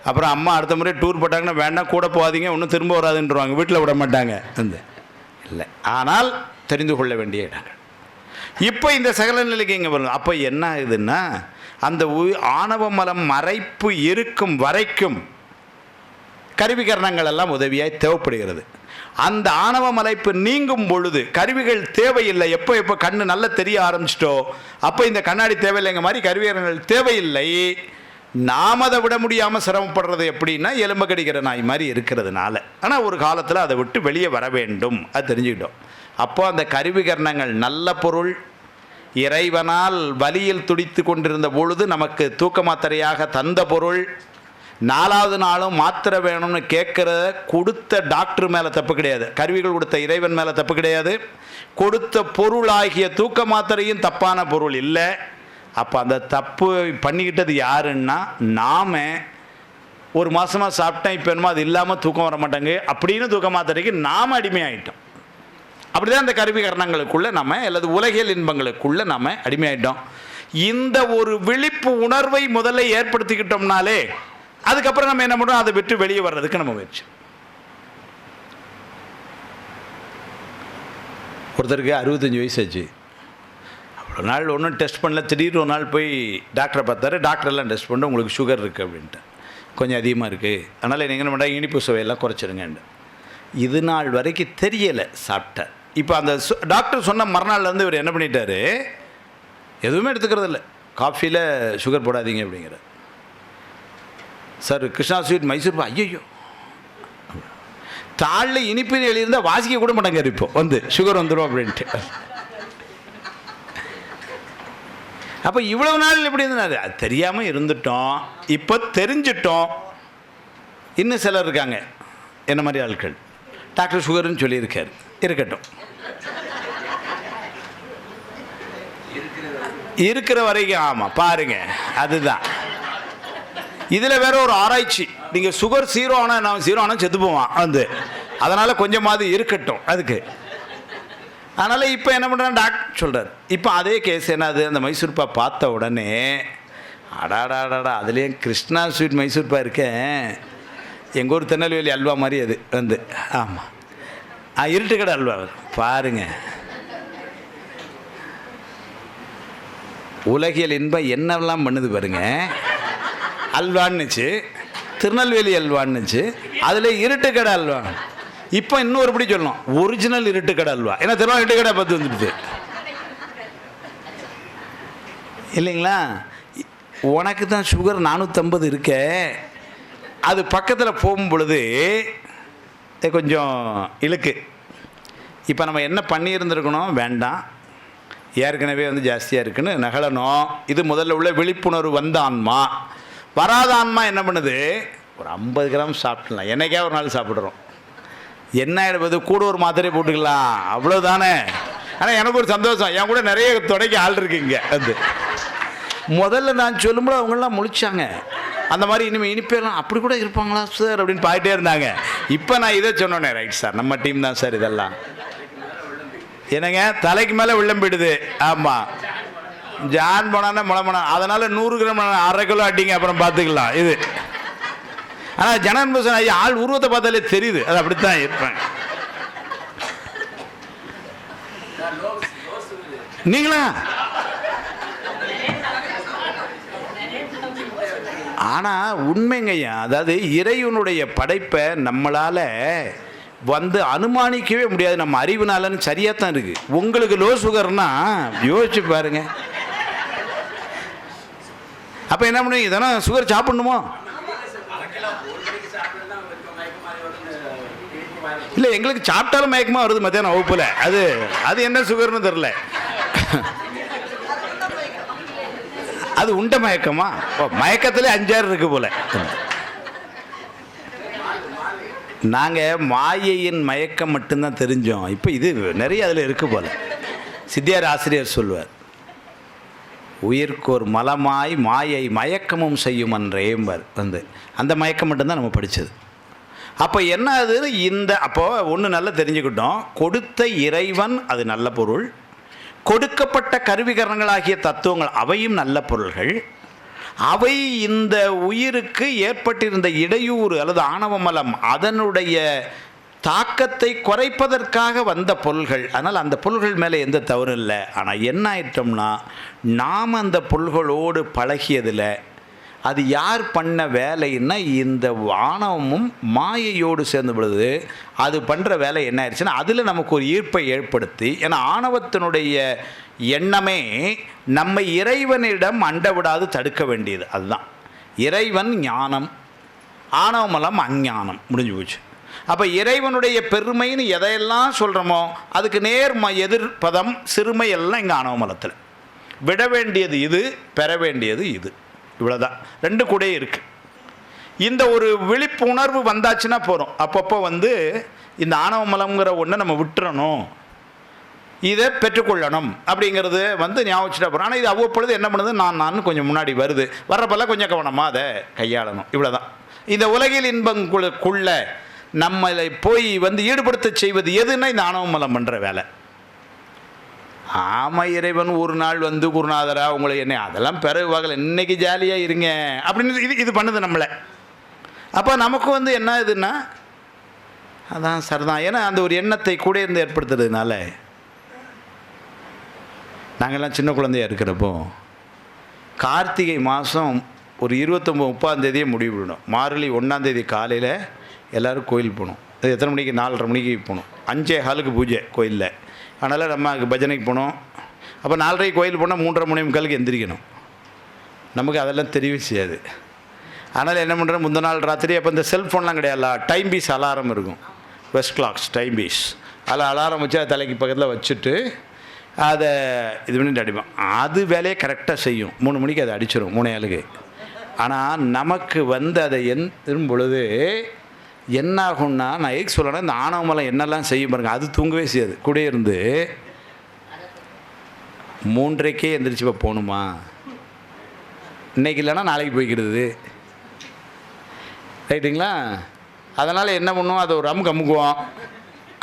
அப்புறம் அம்மா அடுத்த முறை டூர் போட்டாங்கன்னா வேண்டாம் கூட போகாதீங்க, ஒன்றும் திரும்ப வராதுன்றவாங்க, வீட்டில் விட மாட்டாங்க. இல்லை, ஆனால் தெரிந்து கொள்ள வேண்டிய இடங்கள். இப்போ இந்த சகல நிலைக்கு இங்கே வரணும். அப்போ என்ன ஆகுதுன்னா, அந்த ஆணவ மலம் மறைப்பு இருக்கும் வரைக்கும் கருவிகரணங்கள் எல்லாம் உதவியாய் தேவைப்படுகிறது. அந்த ஆணவ மலைப்பு நீங்கும் பொழுது கருவிகள் தேவையில்லை. எப்போ கண்ணு நல்லா தெரிய ஆரம்பிச்சிட்டோ அப்போ இந்த கண்ணாடி தேவையில்லைங்க மாதிரி கருவிகரணங்கள் தேவையில்லை. நாம் அதை விட முடியாமல் சிரமப்படுறது எப்படின்னா எலும்பு கடிக்கிற நாய் மாதிரி இருக்கிறதுனால. ஆனால் ஒரு காலத்தில் அதை விட்டு வெளியே வர வேண்டும், அது தெரிஞ்சுக்கிட்டோம். அப்போ அந்த கருவிகரணங்கள் நல்ல பொருள். இறைவனால் வலியில் துடித்து கொண்டிருந்த பொழுது நமக்கு தூக்க மாத்திரையாக தந்த பொருள். 4வது நாளும் மாத்திரை வேணும்னு கேட்குற கொடுத்த டாக்டர் மேலே தப்பு கிடையாது, கருவிகள் கொடுத்த இறைவன் மேலே தப்பு கிடையாது. கொடுத்த பொருளாகிய தூக்க மாத்திரையும் தப்பான பொருள் இல்லை. அப்போ அந்த தப்பு பண்ணிக்கிட்டது யாருன்னா நாம். ஒரு மாதமாக சாப்பிட்டேன், இப்போ என்னமோ அது இல்லாமல் தூக்கம் வர மாட்டாங்க அப்படின்னு தூக்க மாத்திரைக்கு நாம் அடிமையாயிட்டோம். அப்படி தான் இந்த கருவிகரணங்களுக்குள்ளே நம்ம அல்லது உலகியல் இன்பங்களுக்குள்ளே நம்ம அடிமையாயிட்டோம். இந்த ஒரு விழிப்பு உணர்வை முதல்ல ஏற்படுத்திக்கிட்டோம்னாலே அதுக்கப்புறம் நம்ம என்ன பண்ணுறோம், அதை விட்டு வெளியே வர்றதுக்கு நம்ம முயற்சி. ஒருத்தருக்கு 65 வயசு ஆச்சு. அவ்வளோ நாள் ஒன்றும் டெஸ்ட் பண்ணல. திடீர்னு ஒரு நாள் போய் டாக்டரை பார்த்தாரு. டாக்டரெல்லாம் டெஸ்ட் பண்ணி உங்களுக்கு சுகர் இருக்குது அப்படின்ட்டு, கொஞ்சம் அதிகமாக இருக்குது, அதனால் நீங்கள் என்ன பண்ணால் இனிப்பு சுவையெல்லாம் குறைச்சிருங்கன்னு. இது நாள் வரைக்கும் தெரியலை சாப்பிட்டேன். இப்போ அந்த டாக்டர் சொன்ன மறுநாள்லேருந்து இவர் என்ன பண்ணிட்டாரு, எதுவுமே எடுத்துக்கிறது இல்லை. காஃபியில் சுகர் போடாதீங்க அப்படிங்கிற. சார் கிருஷ்ணா ஸ்வீட் மைசூர் ஐயோ தாளில் இனிப்புன்னு எழுதியிருந்தால் வாசிக்க கூட மாட்டாங்க. இப்போ சுகர் வந்துடும் அப்படின்ட்டு. அப்போ இவ்வளவு நாள் எப்படி இருந்தாரு, அது தெரியாமல் இருந்துட்டோம். இப்போ தெரிஞ்சிட்டோம். இன்னும் சிலர் இருக்காங்க என்ன மாதிரி ஆட்கள், டாக்டர் சுகர்னு சொல்லியிருக்காரு, இருக்கட்டும், இருக்கிற வரைக்கும். ஆமாம் பாருங்க, அதுதான். இதில் வேற ஒரு ஆராய்ச்சி, நீங்கள் சுகர் 0 ஆனால் நான் 0 ஆனால் செத்து போவான் அதனால் கொஞ்சமாவது இருக்கட்டும் அதுக்கு. அதனால் இப்போ என்ன பண்ணுறான் டாக்டர் சொல்கிறார். இப்போ அதே கேஸ் என்னது, அந்த மைசூர்பா பார்த்த உடனே அடாடாடாடா அதுலேயும் கிருஷ்ணா ஸ்வீட் மைசூர்பா இருக்கேன், எங்கள் ஊர் திருநெல்வேலி அல்வா மாதிரி அது ஆமாம் இருட்டுக்கடை அல்வா பாருங்க. உலகியல் இன்பம் என்னெல்லாம் பண்ணுது பாருங்க. அல்வான்னுச்சு, திருநெல்வேலி அல்வான்னுச்சு, அதில் இருட்டுக்கடை அல்வா. இப்போ இன்னொரு படி சொல்லணும், ஒரிஜினல் இருட்டுக்கடை அல்வா. ஏன்னா திருநெல்வேலி இருட்டுக்கடை பார்த்து வந்துடுது இல்லைங்களா. உனக்கு தான் சுகர் 450 இருக்க, அது பக்கத்தில் போகும் பொழுது கொஞ்சம் இழுக்கு. இப்போ நம்ம என்ன பண்ணியிருந்துருக்கணும், வேண்டாம் ஏற்கனவே ஜாஸ்தியாக இருக்குன்னு நகலணும். இது முதல்ல உள்ள விழிப்புணர்வு வந்த ஆன்மா. வராத ஆன்மா என்ன பண்ணுது, ஒரு 50 கிராம் சாப்பிடலாம், என்னைக்கே ஒரு நாள் சாப்பிட்றோம், என்ன ஆகிடுவது, கூட ஒரு மாத்திரை போட்டுக்கலாம், அவ்வளோதானே. ஆனால் எனக்கு ஒரு சந்தோஷம், என் கூட நிறைய தொடக்கி ஆள் இருக்குங்க. முதல்ல நான் சொல்லும்போது அவங்களாம் முழிச்சாங்க, அந்த மாதிரி இனிமேல் இனிப்பேலாம் அப்படி கூட இருப்பாங்களா சார் அப்படின்னு பார்த்துட்டே இருந்தாங்க. இப்போ நான் இதை சொன்னோன்னே, ரைட் சார் நம்ம டீம் தான் சார் இதெல்லாம். என்னங்க தலைக்கு மேலே விளம்பிடுது. ஆமாம், ஜான் போனான்னா முளை, அதனால் 100 கிராம் 1/2 கிலோ அடிங்க, அப்புறம் பார்த்துக்கலாம் இது. ஆனால் ஜனன்பூசன் ஐயா ஆள் உருவத்தை பார்த்தாலே தெரியுது, அது அப்படித்தான் இருப்பேன். நீங்களா? ஆனால் உண்மைங்கய்யா, அதாவது இறைவனுடைய படைப்பை நம்மளால் அனுமானிக்கவே முடியாது, நம்ம அறிவுனாலன்னு சரியாக தான் இருக்குது. உங்களுக்கு லோ சுகர்னா யோசிச்சு பாருங்க. அப்போ என்ன பண்ணுவீங்க, இதெல்லாம் சுகர் சாப்பிடணுமோ? இல்லை, எங்களுக்கு சாப்பிட்டாலும் மயக்கமாக வருது மத்தியானம் வகுப்பில். அது என்ன சுகர்னு தெரில. அது உண்ட மயக்கமா? மயக்கத்தில் 5-6 இருக்கு போல. நாங்கள் மாயையின் மயக்கம் மட்டும்தான் தெரிஞ்சோம். இப்போ இது நிறைய அதில் இருக்குது போல். சித்தியார் ஆசிரியர் சொல்லுவார், உயிர்க்கோர் மலமாய் மாயை மயக்கமும் செய்யும் என்றேம்பார். அந்த மயக்கம் மட்டும்தான் நம்ம படித்தது. அப்போ என்ன அது, அப்போது ஒன்று நல்லா தெரிஞ்சுக்கிட்டோம், கொடுத்த இறைவன் அது நல்ல பொருள், கொடுக்கப்பட்ட கருவிகரணங்களாகிய தத்துவங்கள் அவையும் நல்ல பொருள்கள். அவை இந்த உயிருக்கு ஏற்பட்டிருந்த இடையூறு அல்லது ஆணவ மலம் அதனுடைய தாக்கத்தை குறைப்பதற்காக வந்த பொருள்கள். அதனால் அந்த பொருள்கள் மேலே எந்த தவறும் இல்லை. ஆனால் என்ன ஆயிட்டோம்னா, நாம் அந்த பொருள்களோடு பழகியதில் அது யார் பண்ண வேலைன்னா இந்த ஆணவமும் மாயையோடு சேர்ந்து பொழுது அது பண்ணுற வேலை என்ன ஆயிடுச்சுன்னா, அதில் நமக்கு ஒரு ஈர்ப்பை ஏற்படுத்தி, ஏன்னா ஆணவத்தினுடைய எண்ணமே நம்மை இறைவனிடம் அண்ட விடாது தடுக்க வேண்டியது. அதுதான் இறைவன் ஞானம், ஆணவமலம் அஞ்ஞானம், முடிஞ்சு போச்சு. அப்போ இறைவனுடைய பெருமைன்னு எதையெல்லாம் சொல்கிறோமோ அதுக்கு எதிர்ப்பதம் சிறுமை எல்லாம் இங்கே ஆணவமலத்தில். விட வேண்டியது இது, பெற வேண்டியது இது, இவ்வளோதான். ரெண்டு கூட இருக்குது. இந்த ஒரு விழிப்புணர்வு வந்தாச்சுன்னா போகிறோம். அப்பப்போ இந்த ஆணவமலம்ங்கிற ஒன்றை நம்ம விட்டுறணும், இதை பெற்றுக்கொள்ளணும் அப்படிங்கிறது ஞாபகம் வச்சுட்டா போகிறோம். ஆனால் இது அவ்வப்பொழுது என்ன பண்ணுது, நான் கொஞ்சம் முன்னாடி வருது, வர்றப்பெல்லாம் கொஞ்சம் கவனமாக அதை கையாளணும், இவ்வளோதான். இந்த உலகில் இன்பங்களுக்குள்ள நம்மளை போய் ஈடுபடுத்த செய்வது எதுன்னா இந்த ஆணவமலம் பண்ணுற வேலை. ஆமாம், இறைவன் ஒரு நாள் குருநாதரா உங்களை என்ன அதெல்லாம் பிறகு வகலை, இன்னைக்கு ஜாலியாக இருங்க அப்படின்னு இது பண்ணுது நம்மளை. அப்போ நமக்கு என்ன இதுன்னா அதான் சரிதான். ஏன்னா அந்த ஒரு எண்ணத்தை கூட இருந்து ஏற்படுத்துறதுனால. நாங்கள்லாம் சின்ன குழந்தையாக இருக்கிறப்போ கார்த்திகை மாதம் ஒரு 29-30 முடிவு விடணும். மார்கழி 1 காலையில் எல்லோரும் கோயில் போகணும். அது எத்தனை மணிக்கு? 4:30 மணிக்கு போகணும். 5:15 பூஜை கோயிலில். அதனால் நம்ம பஜனைக்கு போனோம். அப்போ 4:30 கோயில் போனால் 3:30 எந்திரிக்கணும். நமக்கு அதெல்லாம் தெரியவே செய்யாது. அதனால் என்ன பண்ணுறோம், முந்தின நாள் ராத்திரி அப்போ இந்த செல்ஃபோன்லாம் கிடையாதுல்ல, டைம் பீஸ் அலாரம் இருக்கும், வெஸ்ட் கிளாக்ஸ் டைம் பீஸ். அதில் அலாரம் வச்சு அதை தலைக்கு பக்கத்தில் வச்சுட்டு அதை இது பண்ணிட்டு அடிப்போம். அது வேலையை கரெக்டாக செய்யும். 3 மணிக்கு அதை அடிச்சிடும் 3:07. ஆனால் நமக்கு அதை எந்திரும் பொழுது என்ன ஆகும்னா, நான் எதுக்கு சொல்லணும், இந்த ஆணவமலம் என்னெல்லாம் செய்யும் பாருங்க. அது தூங்கவே செய்யாது. கூட இருந்து 3:30 எந்திரிச்சு போகணுமா, இன்றைக்கி இல்லைன்னா நாளைக்கு போய்க்கிறது, ரைட்டுங்களா? அதனால் என்ன பண்ணுவோம், அதை ஒரு அமுக்குவோம்.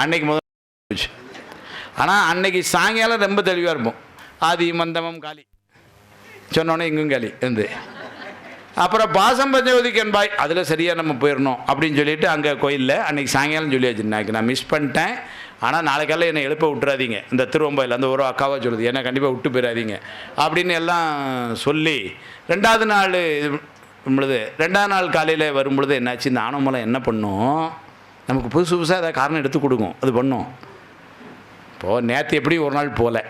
அன்னைக்கு முதல் போச்சு. ஆனால் அன்னைக்கு சாயங்காலம் ரொம்ப தெளிவாக இருப்போம். ஆதி மந்தமம் காலி சொன்னோன்னே இங்கும் காலி அப்புறம் பாசம் பஞ்சவதிக்கன்பாய் அதில் சரியாக நம்ம போயிடணும் அப்படின்னு சொல்லிட்டு அங்கே கோயிலில் அன்றைக்கி சாயங்காலம் சொல்லியாச்சு, நான் மிஸ் பண்ணிட்டேன், ஆனால் நாளைக்கெல்லாம் என்னை எழுப்ப விட்டுறாதீங்க, இந்த திருவம்பாயில் அந்த ஒரு அக்காவாக சொல்லுது, என்னை கண்டிப்பாக விட்டு போயிடாதீங்க அப்படின்னு எல்லாம் சொல்லி 2வது நாள் பொழுது 2வது நாள் காலையில் வரும்பொழுது என்னாச்சு, இந்த ஆணவமலம் என்ன பண்ணும், நமக்கு புதுசு புதுசாக ஏதாவது காரணம் எடுத்து கொடுக்கும், அது பண்ணும். இப்போது நேற்று எப்படி ஒரு நாள் போகல,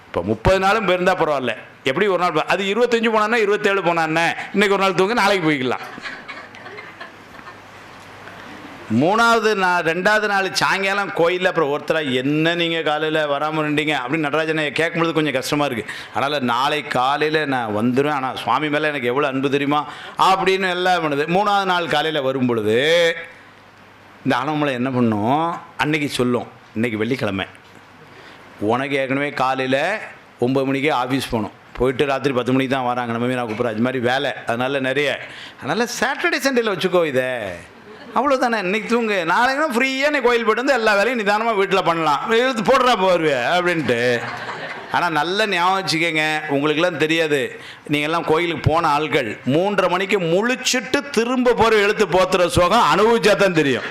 இப்போ 30 நாளும் போயிருந்தால் பரவாயில்ல, எப்படி ஒரு நாள் அது 25 போனான்னா 27 போனான்னே, இன்றைக்கி ஒரு நாள் தூங்க நாளைக்கு போய்க்கலாம். 2வது நாள் சாயங்காலம் கோயிலில் அப்புறம் ஒருத்தராக என்ன நீங்கள் காலையில் வராமல் இருந்தீங்க அப்படின்னு நடராஜனை கேட்கும்பொழுது கொஞ்சம் கஷ்டமாக இருக்குது. அதனால் நாளை காலையில் நான் வந்துடுவேன், ஆனால் சுவாமி மேலே எனக்கு எவ்வளோ அன்பு தெரியுமா அப்படின்னு எல்லாம் பண்ணுது. 3வது நாள் காலையில் வரும் பொழுது இந்த ஆணவமலம் என்ன பண்ணும், அன்னைக்கு சொல்லும், இன்றைக்கி வெள்ளிக்கிழமை, உனக்கு ஏற்கனவே காலையில் 9 மணிக்கே ஆஃபீஸ் போகணும், போயிட்டு ராத்திரி 10 மணிக்கு தான் வராங்க நம்ம மீனா கூப்பிட்ற, அது மாதிரி வேலை, அதனால் நிறைய, அதனால் சாட்டர்டே சண்டேயில் வச்சுக்கோ இதை, அவ்வளோதானே, இன்றைக்கி தூங்கு, நாளைக்குனா ஃப்ரீயாக நீ கோயில் போய்ட்டு எல்லா வேலையும் நிதானமாக வீட்டில் பண்ணலாம், எழுத்து போடுறா போருவேன் அப்படின்ட்டு. ஆனால் நல்ல ஞாபகம் வச்சுக்கோங்க, உங்களுக்கெல்லாம் தெரியாது, நீங்கள்லாம் கோயிலுக்கு போன ஆட்கள் 3:30 மணிக்கு முழிச்சுட்டு திரும்ப போகிற எழுத்து போத்துற சுகம் அனுபவிச்சா தான் தெரியும்.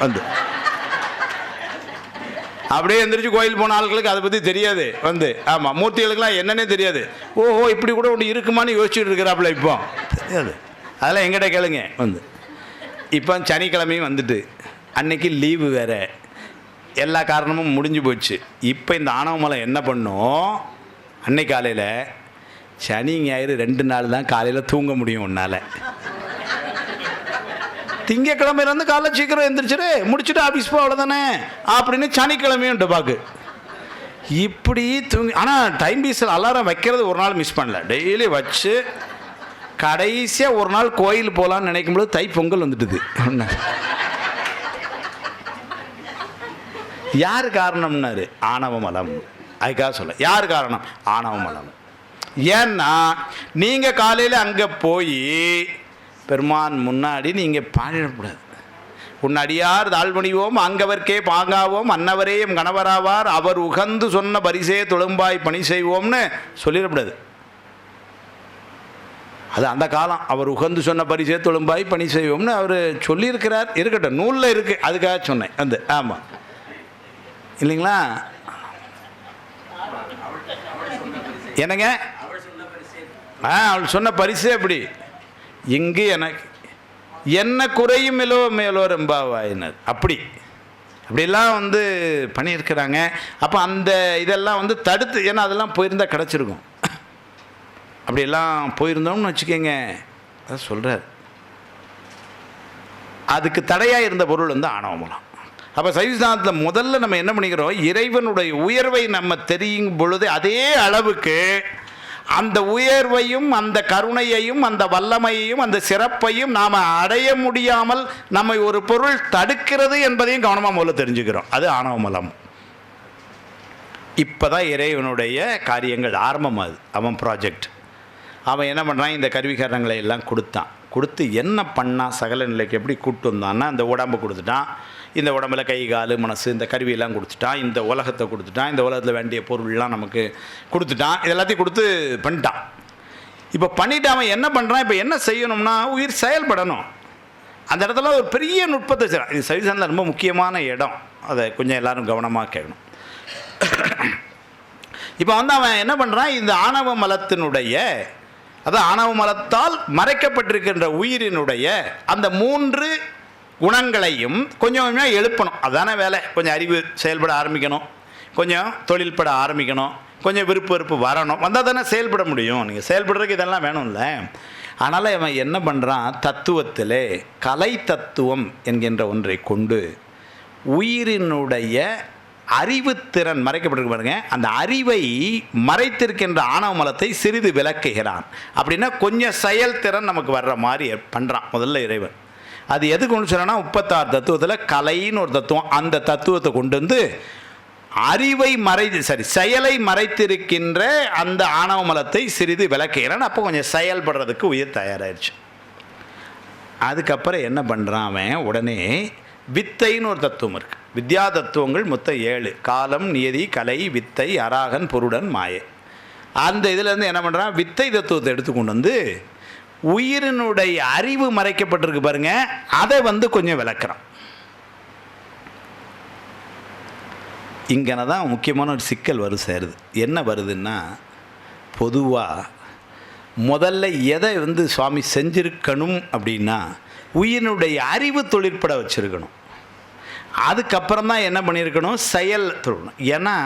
அப்படியே எந்திரிச்சு கோயில் போன ஆட்களுக்கு அதை பற்றி தெரியாது. ஆமாம், மூர்த்திகளுக்கெல்லாம் என்னன்னே தெரியாது. ஓஹோ இப்படி கூட ஒன்று இருக்குமான்னு யோசிச்சுட்டு இருக்கிறாப்புல. இப்போ தெரியாது, அதெல்லாம் எங்கிட்ட கேளுங்க. இப்போ சனிக்கிழமையும் வந்துட்டு அன்னைக்கு லீவு வேறு, எல்லா காரணமும் முடிஞ்சு போச்சு. இப்போ இந்த ஆணவமலம் என்ன பண்ணும், அன்னைக்கு காலையில் சனி ஞாயிறு 2 நாள் தான் காலையில் தூங்க முடியும் உன்னால். திங்கக்கிழமையிலேருந்து காலைல சீக்கிரம் எழுந்திரிச்சிரு, முடிச்சுட்டு ஆஃபீஸ் போ, அவ்வளோதானே அப்படின்னு சனிக்கிழமையும் பாக்கு இப்படி தூங்கி. ஆனால் டைம் பீஸில் அலாரம் வைக்கிறது ஒரு நாள் மிஸ் பண்ணல, டெய்லி வச்சு கடைசியாக ஒரு நாள் கோயில் போகலான்னு நினைக்கும்போது தைப்பொங்கல் வந்துட்டுது. யார் காரணம்னாரு, ஆணவமலம். அதுக்காக சொல்ல, யார் காரணம், ஆணவமலம். ஏன்னா நீங்கள் காலையில் அங்கே போய் பெருமான் முன்னாடி நீங்கள் பாடிடக்கூடாது. உன்னடியார் தாழ்வணிவோம் அங்கவர்க்கே பாங்காவோம் அன்னவரேயும் கணவராவார் அவர் உகந்து சொன்ன பரிசே தொழும்பாய் பணி செய்வோம்னு சொல்லிடக்கூடாது. அது அந்த காலம் அவர் உகந்து சொன்ன பரிசே தொழும்பாய் பணி செய்வோம்னு அவர் சொல்லியிருக்கிறார். இருக்கட்டும், நூலில் இருக்குது, அதுக்காக சொன்னேன். அந்த ஆமாம் இல்லைங்களா? என்னங்க? அவள் சொன்ன பரிசே அப்படி. இங்கு எனக்கு என்ன குறையும் மேலோ ரெம்பாவாயினர் அப்படிலாம் பண்ணியிருக்கிறாங்க. அப்போ அந்த இதெல்லாம் தடுத்து, ஏன்னா அதெல்லாம் போயிருந்தால் கிடச்சிருக்கும். அப்படியெல்லாம் போயிருந்தோம்னு வச்சுக்கோங்க, அதான் சொல்கிறார். அதுக்கு தடையாக இருந்த பொருள் ஆணவமலம். அப்போ சைவசித்தாந்தத்தில் முதல்ல நம்ம என்ன பண்ணிக்கிறோம், இறைவனுடைய உயர்வை நம்ம தெரியும் பொழுது அதே அளவுக்கு அந்த உயர்வையும் அந்த கருணையையும் அந்த வல்லமையையும் அந்த சிறப்பையும் நாம் அடைய முடியாமல் நம்மை ஒரு பொருள் தடுக்கிறது என்பதையும் கவனமாக முதல்ல தெரிஞ்சுக்கிறோம். அது ஆணவமலம். இப்போ தான் இறைவனுடைய காரியங்கள் ஆரம்பமாகுது. அவன் ப்ராஜெக்ட். அவன் என்ன பண்ணுறான், இந்த கருவிகரணங்களை எல்லாம் கொடுத்து என்ன பண்ணான், சகல நிலைக்கு எப்படி கூப்பிட்டு வந்தான்னா, அந்த உடம்பை கொடுத்துட்டான். இந்த உடம்பில் கை கால் மனசு இந்த கருவியெல்லாம் கொடுத்துட்டான். இந்த உலகத்தை கொடுத்துட்டான். இந்த உலகத்தில் வேண்டிய பொருள்லாம் நமக்கு கொடுத்துட்டான். இதெல்லாத்தையும் கொடுத்து பண்ணிட்டான். இப்போ பண்ணிவிட்டு அவன் என்ன பண்ணுறான், இப்போ என்ன செய்யணும்னா உயிர் செயல்படணும். அந்த இடத்துல ஒரு பெரிய நுட்பத்தை செய்கிறான். இது சைவசித்தாந்தத்தில் ரொம்ப முக்கியமான இடம். அதை கொஞ்சம் எல்லோரும் கவனமாக கேட்கணும். இப்போ அவன் என்ன பண்ணுறான், இந்த ஆணவ மலத்தினுடைய, அதாவது ஆணவ மலத்தால் மறைக்கப்பட்டிருக்கின்ற உயிரினுடைய அந்த 3 குணங்களையும் கொஞ்சம் கொஞ்சமாக எழுப்பணும். அதுதானே வேலை. கொஞ்சம் அறிவு செயல்பட ஆரம்பிக்கணும், கொஞ்சம் தொழில் பட ஆரம்பிக்கணும், கொஞ்சம் விருப்பு வரணும். வந்தால் தானே செயல்பட முடியும். நீங்கள் செயல்படுறதுக்கு இதெல்லாம் வேணும்ல. அதனால் அவன் என்ன பண்ணுறான், தத்துவத்திலே கலை தத்துவம் என்கின்ற ஒன்றை கொண்டு உயிரினுடைய அறிவுத்திறன் மறைக்கப்பட்டிருக்கு பாருங்க, அந்த அறிவை மறைத்திருக்கின்ற ஆணவ மலத்தை சிறிது விளக்குகிறான். அப்படின்னா கொஞ்சம் செயல்திறன் நமக்கு வர்ற மாதிரி பண்ணுறான் முதல்ல இறைவன். அது எதுக்கு கொண்டு சொன்னா, 36 தத்துவத்தில் கலைன்னு ஒரு தத்துவம், அந்த தத்துவத்தை கொண்டு அறிவை செயலை மறைத்திருக்கின்ற அந்த ஆணவ மலத்தை சிறிது விளக்குகிறான். அப்போ கொஞ்சம் செயல்படுறதுக்கு உயிர் தயாராகிடுச்சு. அதுக்கப்புறம் என்ன பண்ணுறான் அவன், உடனே வித்தைன்னு ஒரு தத்துவம் இருக்குது. வித்யா தத்துவங்கள் மொத்தம் 7: காலம், நியதி, கலை, வித்தை, அராகன், பொருடன், மாயை. அந்த இதிலேருந்து என்ன பண்ணுறான், வித்தை தத்துவத்தை எடுத்துக்கொண்டு உயிரினுடைய அறிவு மறைக்கப்பட்டிருக்கு பாருங்க, அதை கொஞ்சம் விளக்குறான். இங்கே தான் முக்கியமான ஒரு சிக்கல் சேருது. என்ன வருதுன்னா, பொதுவாக முதல்ல எதை சுவாமி செஞ்சிருக்கணும் அப்படின்னா, உயிரினுடைய அறிவு தொழிற்பட வச்சுருக்கணும். அதுக்கப்புறம் தான் என்ன பண்ணியிருக்கணும், செயல் தொழணும். ஏன்னா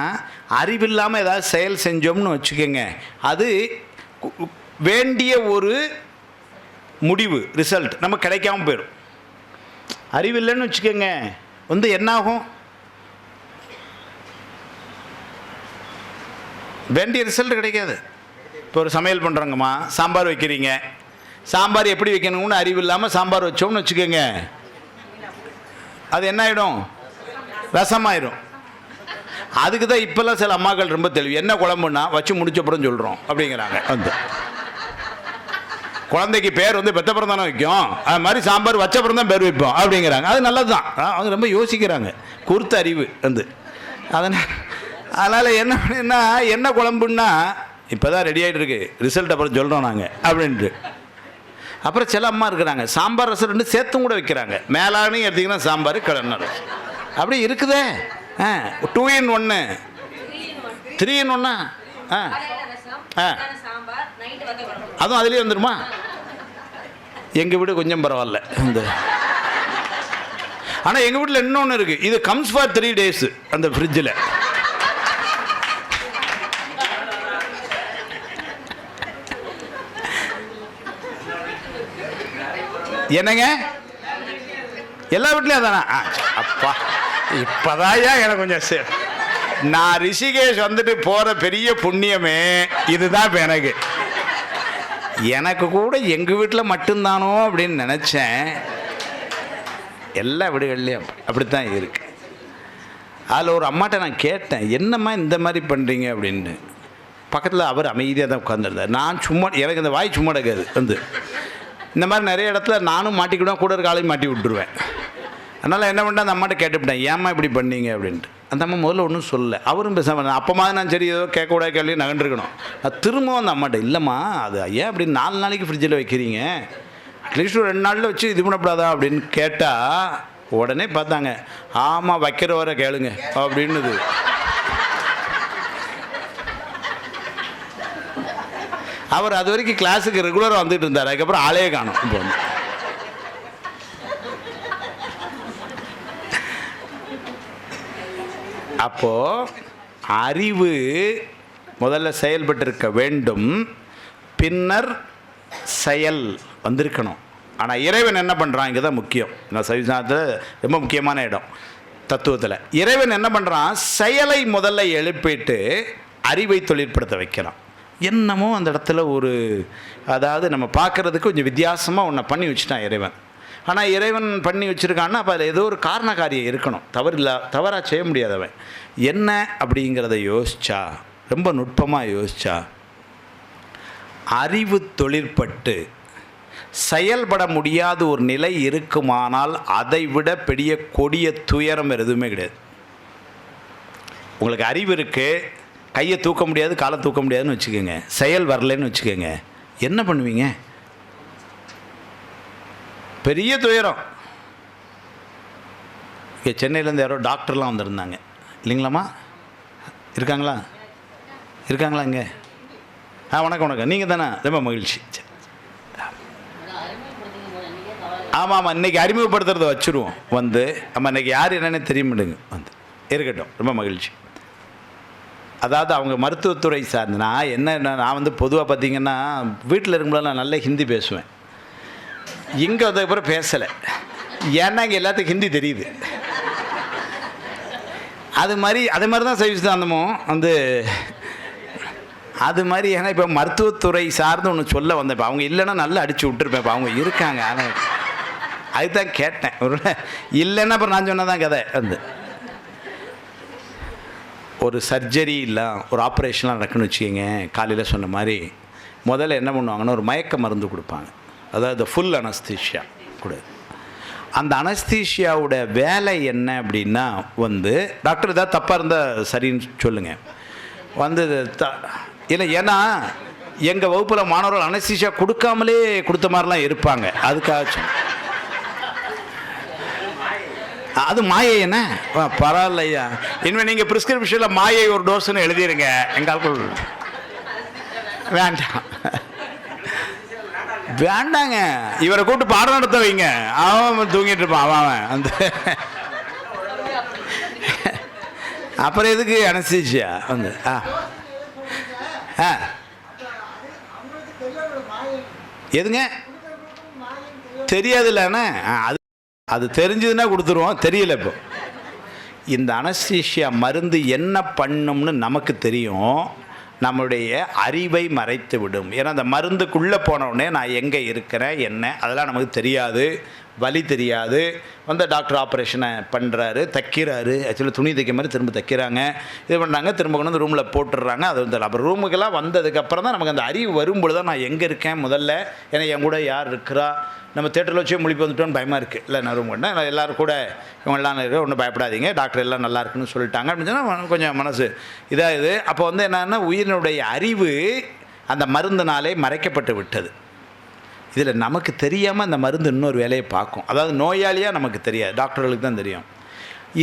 அறிவில்லாமல் ஏதாவது செயல் செஞ்சோம்னு வச்சுக்கோங்க, அது வேண்டிய ஒரு முடிவு ரிசல்ட் நமக்கு கிடைக்காம போயிடும். அறிவில்லைன்னு வச்சுக்கோங்க, என்னாகும், வேண்டிய ரிசல்ட் கிடைக்காது. இப்போ ஒரு சமையல் பண்ணுறோங்கம்மா, சாம்பார் வைக்கிறீங்க, சாம்பார் எப்படி வைக்கணும்னு அறிவு இல்லாமல் சாம்பார் வச்சோம்னு வச்சுக்கோங்க, அது என்ன ஆகிடும், ரசமாயிடும். அதுக்கு தான் இப்போல்லாம் சில அம்மாக்கள் ரொம்ப தெளிவு, என்ன குழம்புன்னா வச்சு முடிச்சப்பறம் சொல்கிறோம் அப்படிங்கிறாங்க. குழந்தைக்கு பேர் பெத்தப்புறம் தானே வைக்கும், அது மாதிரி சாம்பார் வச்சப்புறம் தான் பேர் வைப்போம் அப்படிங்கிறாங்க. அது நல்லது தான், அவங்க ரொம்ப யோசிக்கிறாங்க, குறுத்த அறிவு அதனால் என்ன குழம்புன்னா இப்போ தான் ரெடி ஆகிட்டு இருக்கு, ரிசல்ட் அப்புறம் சொல்கிறோம் நாங்கள் அப்படின்ட்டு. அப்புறம் சில அம்மா இருக்கிறாங்க, சாம்பார் ரசம் 2 சேர்த்தும் கூட வைக்கிறாங்க. மேலானு எடுத்திங்கன்னா சாம்பார், கிழங்கு ரசம் அப்படி இருக்குதே. 2 in 1 3 in 1 அதுவும் அதுலேயே வந்துடுமா? எங்கள் வீடு கொஞ்சம் பரவாயில்ல. ஆனால் எங்கள் வீட்டில் இன்னொன்று இருக்குது, இது கம்ஸ் ஃபார் 3 days அந்த ஃப்ரிட்ஜில். என்னங்க எல்லா வீட்லையும் அதானா? அப்பா இப்போதான் எனக்கு கொஞ்சம் நான் ரிஷிகேஷ் போகிற பெரிய புண்ணியமே இதுதான். இப்போ எனக்கு கூட எங்கள் வீட்டில் மட்டும்தானோ அப்படின்னு நினச்சேன். எல்லா வீடுகள்லையும் அப்படித்தான் இருக்கு. அதில் ஒரு அம்மாட்ட நான் கேட்டேன், என்னம்மா இந்த மாதிரி பண்ணுறீங்க அப்படின்னு. பக்கத்தில் அவர் அமைதியாக தான் உட்காந்துருந்தார். நான் சும்மா, எனக்கு இந்த வாய் சும்மா எடுக்காது. இந்த மாதிரி நிறைய இடத்துல நானும் மாட்டிக்கிடுவேன், கூட இருக்க ஆளையும் மாட்டி விட்டுருவேன். அதனால் என்ன பண்ணேன், அந்த அம்மாட்ட கேட்டுவிட்டேன், ஏம்மா இப்படி பண்ணீங்க அப்படின்ட்டு. அந்த அம்மா முதல்ல ஒன்றும் சொல்லலை. அவரும் பேசாமல் அப்போமா நான் சரி ஏதோ கேட்கக்கூடாது கேள்வி நகண்டிருக்கணும். அது திரும்பவும் அந்த அம்மாட்ட, இல்லைம்மா அது ஏன் அப்படி 4 நாளைக்கு ஃப்ரிட்ஜில் வைக்கிறீங்க, அட்லீஸ்ட் ஒரு 2 நாளில் வச்சு இது பண்ணக்கூடாதா அப்படின்னு கேட்டால் உடனே பார்த்தாங்க, ஆமாம் வைக்கிற வர கேளுங்க அப்படின்னுது. அவர் அது வரைக்கும் கிளாஸுக்கு ரெகுலராக வந்துட்டு இருந்தார். அதுக்கப்புறம் ஆளே காணும். இப்போ வந்து அப்போது அறிவு முதல்ல செயல்பட்டிருக்க வேண்டும், பின்னர் செயல் வந்திருக்கணும். ஆனால் இறைவன் என்ன பண்ணுறான், இங்கே தான் முக்கியம். நான் சைவத்தில் ரொம்ப முக்கியமான இடம் தத்துவத்தில். இறைவன் என்ன பண்ணுறான், செயலை முதல்ல எழுப்பிட்டு அறிவை தொழிற்படுத்த வைக்கிறான். என்னமோ அந்த இடத்துல ஒரு, அதாவது நம்ம பார்க்குறதுக்கு கொஞ்சம் வித்தியாசமாக ஒன்றை பண்ணி வச்சுட்டான் இறைவன். ஆனால் இறைவன் பண்ணி வச்சுருக்கான்னா அப்போ அதில் ஏதோ ஒரு காரண காரியம் இருக்கணும். தவறாக செய்ய முடியாதவன் என்ன அப்படிங்கிறத யோசிச்சா, ரொம்ப நுட்பமாக யோசிச்சா, அறிவு தொழிற்பட்டு செயல்பட முடியாத ஒரு நிலை இருக்குமானால் அதை விட பெரிய கொடிய துயரம் எதுவுமே கிடையாது. உங்களுக்கு அறிவு இருக்குது, கையை தூக்க முடியாது, காலை தூக்க முடியாதுன்னு வச்சுக்கோங்க, செயல் வரலன்னு வச்சுக்கோங்க, என்ன பண்ணுவீங்க? பெரிய துயரம். இங்கே சென்னையிலேருந்து யாரோ டாக்டர்லாம் வந்திருந்தாங்க இல்லைங்களாம்மா? இருக்காங்களா? இருக்காங்களா இங்கே? வணக்கம் வணக்கம். நீங்கள் தானே? ரொம்ப மகிழ்ச்சி. ஆமாம் ஆமாம், இன்றைக்கி அறிமுகப்படுத்துறதை வச்சுருவோம். வந்து நம்ம இன்றைக்கி யார் என்னென்னு தெரியுமிடுங்க. வந்து இருக்கட்டும், ரொம்ப மகிழ்ச்சி. அதாவது அவங்க மருத்துவத்துறை சார்ந்து நான் வந்து பொதுவாக பார்த்திங்கன்னா வீட்டில் இருக்கும்போது நான் நல்ல ஹிந்தி பேசுவேன். இங்கே வந்ததுக்கப்புறம் பேசலை, ஏன்னா இங்கே எல்லாத்துக்கும் ஹிந்தி தெரியுது. அதே மாதிரி தான் சைவ சித்தாந்தமும் வந்து அது மாதிரி. ஏன்னா இப்போ மருத்துவத்துறை சார்ந்து ஒன்று சொல்ல வந்தேன். இப்போ அவங்க இல்லைன்னா நல்லா அடித்து விட்டுருப்பேன். இப்போ அவங்க இருக்காங்க, ஆனால் அதுதான் கேட்டேன். ஒரு இல்லைன்னா அப்புறம் நான் சொன்னதான் கதை. வந்து ஒரு சர்ஜரி இல்லை, ஒரு ஆப்ரேஷன்லாம் நடக்குன்னு வச்சுக்கோங்க. காலையில் சொன்ன மாதிரி முதல்ல என்ன பண்ணுவாங்கன்னா ஒரு மயக்க மருந்து கொடுப்பாங்க. அதாவது ஃபுல் அனஸ்தீஷியா கொடு. அந்த அனஸ்தீஷியாவோட வேலை என்ன அப்படின்னா வந்து, டாக்டர் ஏதாவது தப்பாக இருந்தால் சரின்னு சொல்லுங்கள். வந்து இல்லை, ஏன்னா எங்கள் வகுப்பில் மாணவர்கள் அனஸ்தீஷியா கொடுக்காமலே கொடுத்த மாதிரிலாம் இருப்பாங்க. அதுக்காக அது மாயை என்ன பரவாயில்லையா. இனிமேல் நீங்கள் ப்ரிஸ்கிரிப்ஷனில் மாயை ஒரு டோஸ்ன்னு எழுதிடுங்க. எங்கள் வேண்டாம் வேண்டாங்க, இவரை கூப்பிட்டு பாடம் நடத்த வைங்க. அவன் தூங்கிட்டு இருப்பான். அவன் அந்த அப்புறம் எதுக்கு அனஸ்தீசியா வந்து எதுங்க தெரியாது இல்லைண்ணே. அது தெரிஞ்சதுன்னா கொடுத்துருவோம், தெரியல. இப்போ இந்த அனஸ்தீசியா மருந்து என்ன பண்ணும்னு நமக்கு தெரியும், நம்முடைய அறிவை மறைத்து விடும். ஏன்னா அந்த மருந்துக்குள்ளே போனவுடனே நான் எங்கே இருக்கிறேன் என்ன அதெல்லாம் நமக்கு தெரியாது, வலி தெரியாது. வந்து டாக்டர் ஆப்ரேஷனை பண்ணுறாரு, தைக்கிறாரு. ஆக்சுவலாக துணி தைக்க மாதிரி திரும்ப தைக்கிறாங்க, இது பண்ணுறாங்க, திரும்ப கொண்டு வந்து ரூமில் போட்டுடுறாங்க. அது வந்து அப்புறம் ரூமுக்கெல்லாம் வந்ததுக்கப்புறம் தான் நமக்கு அந்த அறிவு வரும்பொழுது தான் நான் எங்கே இருக்கேன் முதல்ல, ஏன்னா என் கூட யார் இருக்கிறா. நம்ம தேட்டரில் வச்சே முழிப்பு வந்துட்டோன்னு பயமாக இருக்குது. இல்லை நான் ரூம் பண்ணேன், நான் எல்லோரும் கூட இவங்கெல்லாம் இருக்க, ஒன்றும் பயப்படாதீங்க, டாக்டர் எல்லாம் நல்லா இருக்குன்னு சொல்லிட்டாங்க அப்படின்னு சொன்னால் கொஞ்சம் மனசு இதாகுது. அப்போ வந்து என்னன்னா உயிரினுடைய அறிவு அந்த மருந்தினாலே மறைக்கப்பட்டு விட்டது. இதில் நமக்கு தெரியாமல் அந்த மருந்து இன்னொரு வேலையை பார்க்கும். அதாவது நோயாளியாக நமக்கு தெரியாது, டாக்டர்களுக்கு தான் தெரியும்.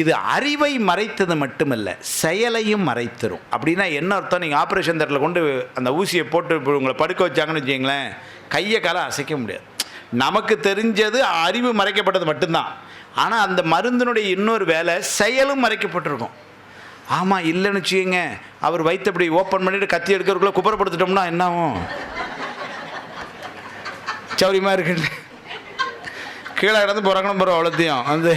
இது அறிவை மறைத்தது மட்டுமல்ல, செயலையும் மறைத்தரும். அப்படின்னா என்ன அர்த்தம்? நீங்கள் ஆப்ரேஷன் தேட்டரில் கொண்டு அந்த ஊசியை போட்டு உங்களை படுக்க வச்சாங்கன்னு வச்சிங்களேன், கையை காலை அசைக்க முடியாது. நமக்கு தெரிஞ்சது அறிவு மறைக்கப்பட்டது மட்டும்தான். ஆனால் அந்த மருந்தினுடைய இன்னொரு வேலை செயலும் மறைக்கப்பட்டிருக்கும். ஆமாம், இல்லைன்னு வச்சுக்கோங்க, அவர் வயிற்றப்படி ஓப்பன் பண்ணிவிட்டு கத்தி எடுக்கிறதுக்குள்ளே குப்புறப்படுத்திட்டோம்னா என்னாகும்? சௌரியமாக இருக்கு, கீழே கிடந்து பிறக்கணும் போகிற அவ்வளோத்தையும் வந்து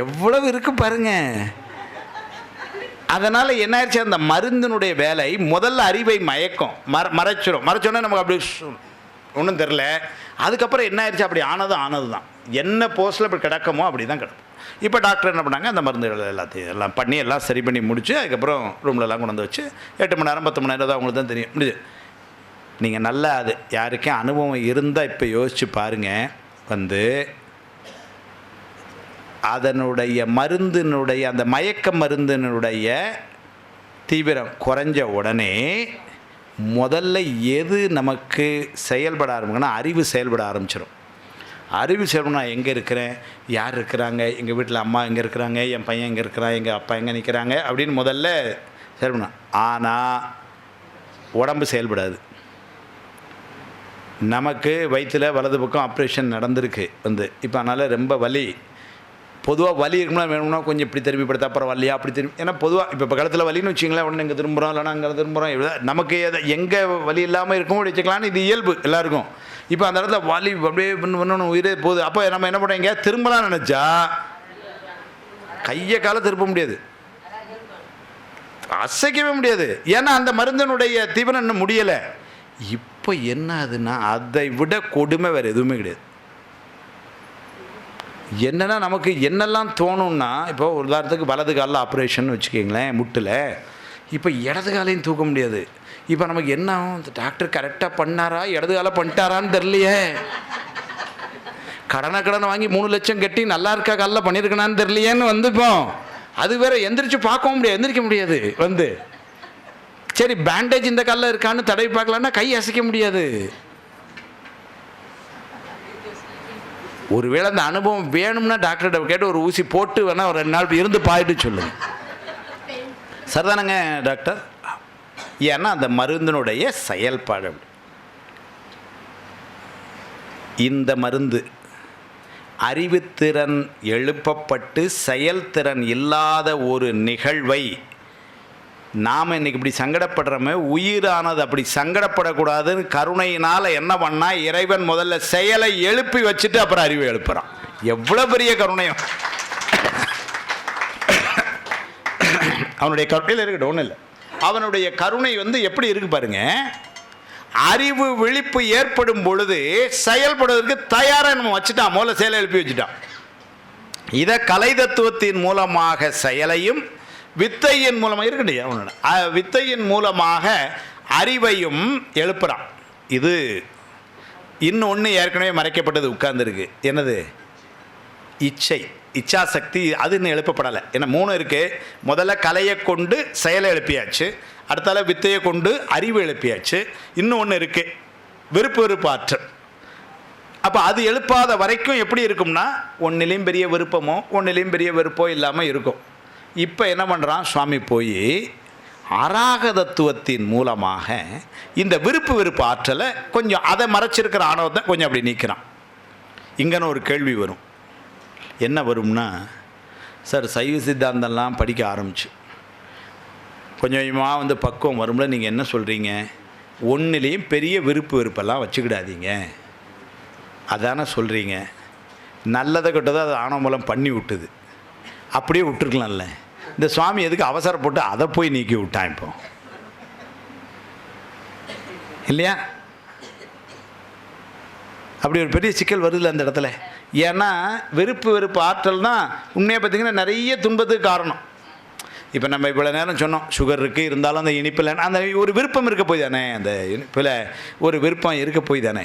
எவ்வளவு இருக்கு பாருங்க. அதனால் என்ன ஆயிடுச்சு, அந்த மருந்தினுடைய வேலை முதல்ல அறிவை மயக்கம் மறைச்சோன்னா நமக்கு அப்படி ஒன்றும் தெரில. அதுக்கப்புறம் என்ன ஆயிடுச்சு, அப்படி ஆனது தான். என்ன போஸ்ட்டில் இப்படி கிடக்குமோ அப்படி தான் கிடக்கும். இப்போ டாக்டர் என்ன பண்ணாங்க, அந்த மருந்துகள் எல்லாத்தையும் எல்லாம் பண்ணி எல்லாம் சரி பண்ணி முடிச்சு அதுக்கப்புறம் ரூம்லலாம் கொண்டு வந்து வச்சு 8 மணி நேரம் 10 மணி நேரம் தான் அவங்களுக்கு தான் தெரியும் முடியுது. நீங்கள் நல்லா அது யாருக்கே அனுபவம் இருந்தால் இப்போ யோசித்து பாருங்கள். வந்து அதனுடைய மருந்தினுடைய அந்த மயக்க மருந்தினுடைய தீவிரம் குறைஞ்ச உடனே முதல்ல எது நமக்கு செயல்பட ஆரம்பிக்குன்னா அறிவு செயல்பட ஆரம்பிச்சிடும். அறிவு செயல்பட நான் எங்கே இருக்கிறேன், யார் இருக்கிறாங்க, எங்கள் வீட்டில் அம்மா எங்கே இருக்கிறாங்க, என் பையன் எங்கே இருக்கிறான், எங்கள் அப்பா எங்கே நிற்கிறாங்க அப்படின்னு முதல்ல செயல்படணும். ஆனால் உடம்பு செயல்படாது. நமக்கு வயிற்றில் வலது பக்கம் ஆப்ரேஷன் நடந்திருக்கு இப்போ அதனால் ரொம்ப வலி. பொதுவாக வலி இருக்கும்னா வேணும்னா கொஞ்சம் இப்படி திரும்பி படுத்த அப்புறம் வலியா அப்படி திரும்பி, ஏன்னா பொதுவாக இப்போ கழுத்தில் வலின்னு வச்சிங்களேன், உடனே இங்கே திரும்புகிறோம் இல்லைனா அங்கே திரும்புகிறோம், நமக்கு எங்கே வலி இல்லாமல் இருக்கும் வச்சுக்கலான்னு இது இயல்பு எல்லாருக்கும். இப்போ அந்த இடத்துல வலி அப்படியே பண்ணணும் உயிரே போகுது. அப்போ நம்ம என்ன பண்ணுறோம், எங்கேயா திரும்பலாம் நினச்சா கையை காலை திருப்ப முடியாது, அசைக்கவே முடியாது. ஏன்னா அந்த மருந்தினுடைய தீவிரம் இன்னும் முடியலை. இப்போ என்ன ஆகுதுன்னா அதை விட கொடுமை வேறு எதுவுமே கிடையாது. என்னென்னா நமக்கு என்னெல்லாம் தோணும்னா, இப்போ ஒரு உதாரணத்துக்கு வலது காலில் ஆப்ரேஷன் வச்சுக்கிங்களேன் முட்டில், இப்போ இடது காலையும் தூக்க முடியாது. இப்போ நமக்கு என்ன ஆகும், டாக்டர் கரெக்டாக பண்ணாரா இடது காலை பண்ணிட்டாரான்னு தெரியலையே, கடனை வாங்கி 3 லட்சம் கட்டி நல்லா இருக்கா காலில் பண்ணியிருக்கணான்னு தெரியலையேன்னு வந்துப்போம். அது வேற எந்திரிச்சு பார்க்கவும் முடியாது, எந்திரிக்க முடியாது. சரி பேண்டேஜ் இந்த காலில் இருக்கான்னு தடவி பார்க்கலான்னா கை அசைக்க முடியாது. ஒருவேளை அந்த அனுபவம் வேணும்னா டாக்டர்கிட்ட கேட்டு ஒரு ஊசி போட்டு வேணால் ஒரு 2 நாள் இருந்து பாயிட்டு சொல்லுங்க. சரிதானங்க டாக்டர்? ஏன்னா அந்த மருந்தினுடைய செயல்பாடு. இந்த மருந்து அறிவுத்திறன் எழுப்பப்பட்டு செயல்திறன் இல்லாத ஒரு நிகழ்வை நாம் இன்றைக்கி இப்படி சங்கடப்படுறோமே, உயிரானது அப்படி சங்கடப்படக்கூடாதுன்னு கருணையினால் என்ன பண்ணால் இறைவன் முதல்ல செயலை எழுப்பி வச்சுட்டு அப்புறம் அறிவை எழுப்புறான். எவ்வளோ பெரிய கருணையும் அவனுடைய கருணையில் இருக்கட்டும், ஒன்றும் இல்லை. அவனுடைய கருணை எப்படி இருக்கு பாருங்க. அறிவு விழிப்பு ஏற்படும் பொழுது செயல்படுவதற்கு தயாராக நம்ம வச்சுட்டான், முதல்ல செயலை எழுப்பி வச்சுட்டான். இதை கலை தத்துவத்தின் மூலமாக செயலையும் வித்தையின் மூலமாக இருக்கட்டும், அவனோட வித்தையின் மூலமாக அறிவையும் எழுப்புறான். இது இன்னொன்று ஏற்கனவே மறைக்கப்பட்டது உட்கார்ந்துருக்கு. என்னது? இச்சாசக்தி. அது இன்னும் எழுப்பப்படலை. ஏன்னா 3 இருக்குது. முதல்ல கலையை கொண்டு செயலை எழுப்பியாச்சு, அடுத்தால வித்தையை கொண்டு அறிவு எழுப்பியாச்சு. இன்னும் ஒன்று இருக்குது, விருப்பு ஆற்றல். அப்போ அது எழுப்பாத வரைக்கும் எப்படி இருக்கும்னா ஒன்றிலையும் பெரிய விருப்பமோ ஒன்றிலையும் பெரிய வெறுப்போ இல்லாமல் இருக்கும். இப்போ என்ன பண்ணுறான் சுவாமி, போய் அராக தத்துவத்தின் மூலமாக இந்த விருப்பு ஆற்றலை கொஞ்சம் அதை மறைச்சிருக்கிற ஆணவத்தை கொஞ்சம் அப்படி நீக்கிறான். இங்கன்னு ஒரு கேள்வி வரும். என்ன வரும்னா, சார் சைவ சித்தாந்தம்லாம் படிக்க ஆரம்பிச்சு கொஞ்சம் கொஞ்சமாக பக்குவம் வரும்ல, நீங்கள் என்ன சொல்கிறீங்க, ஒன்றுலேயும் பெரிய வெறுப்பெல்லாம் வச்சுக்கிடாதீங்க அதானே சொல்கிறீங்க. நல்லதை கெட்டதோ அது ஆணவ மூலம் பண்ணி விட்டுது, அப்படியே விட்டுருக்கலாம்ல. இந்த சுவாமி எதுக்கு அவசரப்பட்டு அதை போய் நீக்கி விட்டான் இப்போ, இல்லையா? அப்படி ஒரு பெரிய சிக்கல் வருதுல்ல அந்த இடத்துல. ஏன்னா வெறுப்பு ஆற்றல் தான் உண்மையாக பார்த்திங்கன்னா நிறைய துன்பத்துக்கு காரணம். இப்போ நம்ம இவ்வளோ நேரம் சொன்னோம், சுகர் இருக்குது இருந்தாலும் அந்த இனிப்பில் அந்த ஒரு விருப்பம் இருக்க போய் தானே, அந்த இனிப்பில் ஒரு விருப்பம் இருக்க போய் தானே.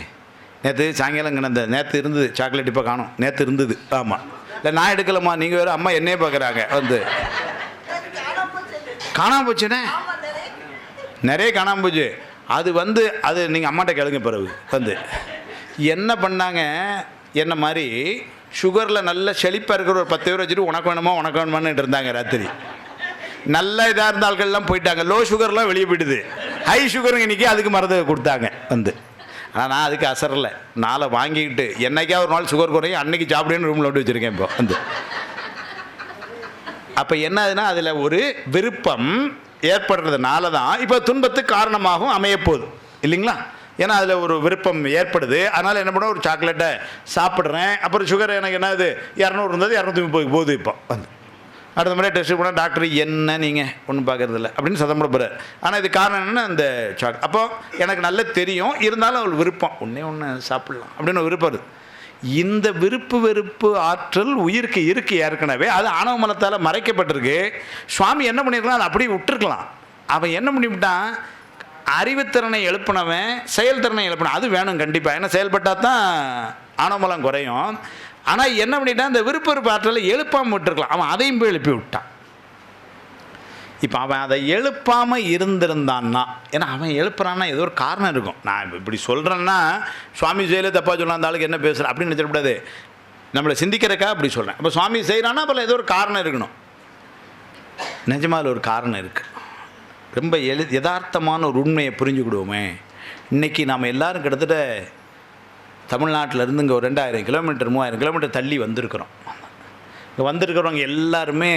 நேற்று சாயங்காலம் அந்த நேற்று இருந்தது சாக்லேட், இப்போ காணும். நேற்று இருந்தது, ஆமாம். இல்லை நான் எடுக்கலம்மா, நீங்கள் வேறு அம்மா என்னையே பார்க்குறாங்க. காணாமல் போச்சுண்ணே, நிறைய காணாமல் போச்சு. அது நீங்கள் அம்மாட்ட கேளுங்க. பிறகு என்ன பண்ணாங்க, என்ன மாதிரி சுகரில் நல்ல செழிப்பாக இருக்கிற ஒரு 10 பேர் வச்சுட்டு உனக்கு வேணுமான்னு இருந்தாங்க. ராத்திரி நல்ல இதாக இருந்த ஆட்கள்லாம் போயிட்டாங்க. லோ சுகர்லாம் வெளியே போயிடுது, ஹை சுகருங்க இன்றைக்கி அதுக்கு மருந்து கொடுத்தாங்க. ஆனால் நான் அதுக்கு அசரில்லை, நாளை வாங்கிக்கிட்டு என்னைக்கா ஒரு நாள் சுகர் குறையும் அன்றைக்கி சாப்பிடுன்னு ரூமில் விட்டு வச்சுருக்கேன் இப்போ. அப்போ என்ன ஆகுதுன்னா அதில் ஒரு விருப்பம் ஏற்படுறதுனால தான் இப்போ துன்பத்துக்கு காரணமாகவும் அமையப்போகுது, இல்லைங்களா? ஏன்னா அதில் ஒரு விருப்பம் ஏற்படுது. அதனால் என்ன பண்ண, ஒரு சாக்லேட்டை சாப்பிட்றேன், அப்புறம் சுகர் எனக்கு என்ன இது 200 இருந்தது 230 போகுது. இப்போ அடுத்த முறை டெஸ்ட் பண்ணால் டாக்டர் என்ன நீங்கள் ஒன்றும் பார்க்குறதில்ல அப்படின்னு சத்தம் போட போகிறார். ஆனால் இது காரணம் என்னென்னா அந்த சாக். அப்போது எனக்கு நல்லா தெரியும், இருந்தாலும் அவள் விருப்பம் ஒன்று சாப்பிட்லாம் அப்படின்னு விருப்பம் இருக்குது. இந்த விருப்பு ஆற்றல் உயிருக்கு இருக்குது ஏற்கனவே, அது ஆணவ மலத்தால் மறைக்கப்பட்டிருக்கு. சுவாமி என்ன பண்ணியிருக்கலாம், அதை அப்படியே விட்டுருக்கலாம். அவன் என்ன பண்ணிவிட்டான், அறிவுத்திறனை எழுப்பினவன் செயல்திறனை எழுப்பினான். அது வேணும் கண்டிப்பாக, ஏன்னா செயல்பட்டால் தான் ஆணவ மலம் குறையும். ஆனால் என்ன பண்ணிட்டான், அந்த விருப்ப வெறுப்பு ஆற்றலை எழுப்பாமல் விட்டுருக்கலாம், அவன் அதையும் போய் எழுப்பி விட்டான். இப்போ அவன் அதை எழுப்பாமல் இருந்திருந்தான்னா, ஏன்னா அவன் எழுப்புறான்னா ஏதோ ஒரு காரணம் இருக்கும். நான் இப்படி சொல்கிறேன்னா சுவாமி செய்யல தப்பாக சொல்லலாம், அந்த ஆளுக்கு என்ன பேசுகிறேன் அப்படின்னு நினச்சிடக்கூடாது. நம்மளை சிந்திக்கிறக்கா அப்படி சொல்கிறேன். அப்போ சுவாமி செய்கிறான்னா அப்போ ஏதோ ஒரு காரணம் இருக்கணும். நிஜமாக அதில் ஒரு காரணம் இருக்குது. ரொம்ப யதார்த்தமான ஒரு உண்மையை புரிஞ்சுக்கிடுவோமே. இன்றைக்கி நாம் எல்லோரும் கிட்டத்தட்ட தமிழ்நாட்டிலேருந்து இங்கே ஒரு 2000 கிலோமீட்டர் 3000 கிலோமீட்டர் தள்ளி வந்திருக்கிறோம். இங்கே வந்திருக்கிறவங்க எல்லாருமே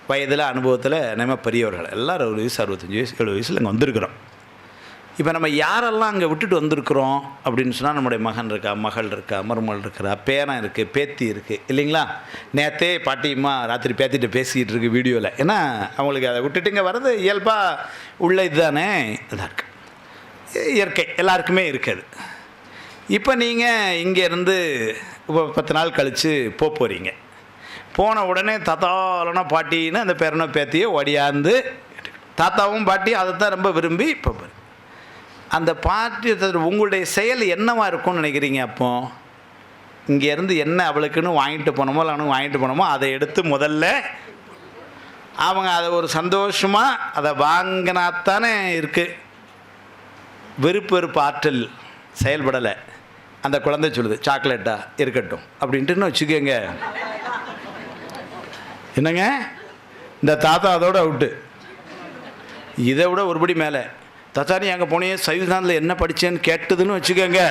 வயதில் அனுபவத்தில் நம்ம பெரியவர்கள், எல்லோரும் 60 வயசு 65 வயசு 70 வயசில் இங்கே வந்திருக்கிறோம். இப்போ நம்ம யாரெல்லாம் அங்கே விட்டுட்டு வந்திருக்கிறோம் அப்படின்னு சொன்னால், நம்முடைய மகன் இருக்கா, மகள் இருக்கா, மருமகள் இருக்கிறா, பேரன் இருக்குது, பேத்தி இருக்குது இல்லைங்களா. நேற்றே பாட்டியம்மா ராத்திரி பேத்திட்டு பேசிக்கிட்டு இருக்கு வீடியோவில். ஏன்னா அவங்களுக்கு அதை விட்டுட்டு இங்கே வர்றது இயல்பாக உள்ள இதுதானே, இதாக இருக்குது, இயற்கை எல்லாருக்குமே இருக்குது. இப்போ நீங்கள் இங்கேருந்து இப்போ 10 நாள் கழித்து போகிறீங்க. போன உடனே தாத்தாலனா பாட்டின்னு அந்த பேரனோ பேத்தியை ஒடியாந்து, தாத்தாவும் பாட்டி அதை தான் ரொம்ப விரும்பி இப்போ அந்த பாட்டி உங்களுடைய செயல் என்னவா இருக்கும்னு நினைக்கிறீங்க? அப்போ இங்கேருந்து என்ன அவளுக்குன்னு வாங்கிட்டு போனோமோ இல்லை அவனுக்கு வாங்கிட்டு போனோமோ அதை எடுத்து முதல்ல அவங்க அதை ஒரு சந்தோஷமாக அதை வாங்கினாத்தானே இருக்குது. விருப்பு வெறுப்பு ஆற்றல் செயல்படலை. அந்த குழந்தை சொல்லுது சாக்லேட்டா இருக்கட்டும் அப்படின்ட்டுன்னு வச்சுக்கோங்க. என்னங்க, இந்த தாத்தா அதோட அவுட்டு. இதை விட ஒருபடி மேலே, தாத்தா நீ அங்கே போனே சைவசானில் என்ன படித்தேன்னு கேட்டதுன்னு வச்சுக்கோங்க.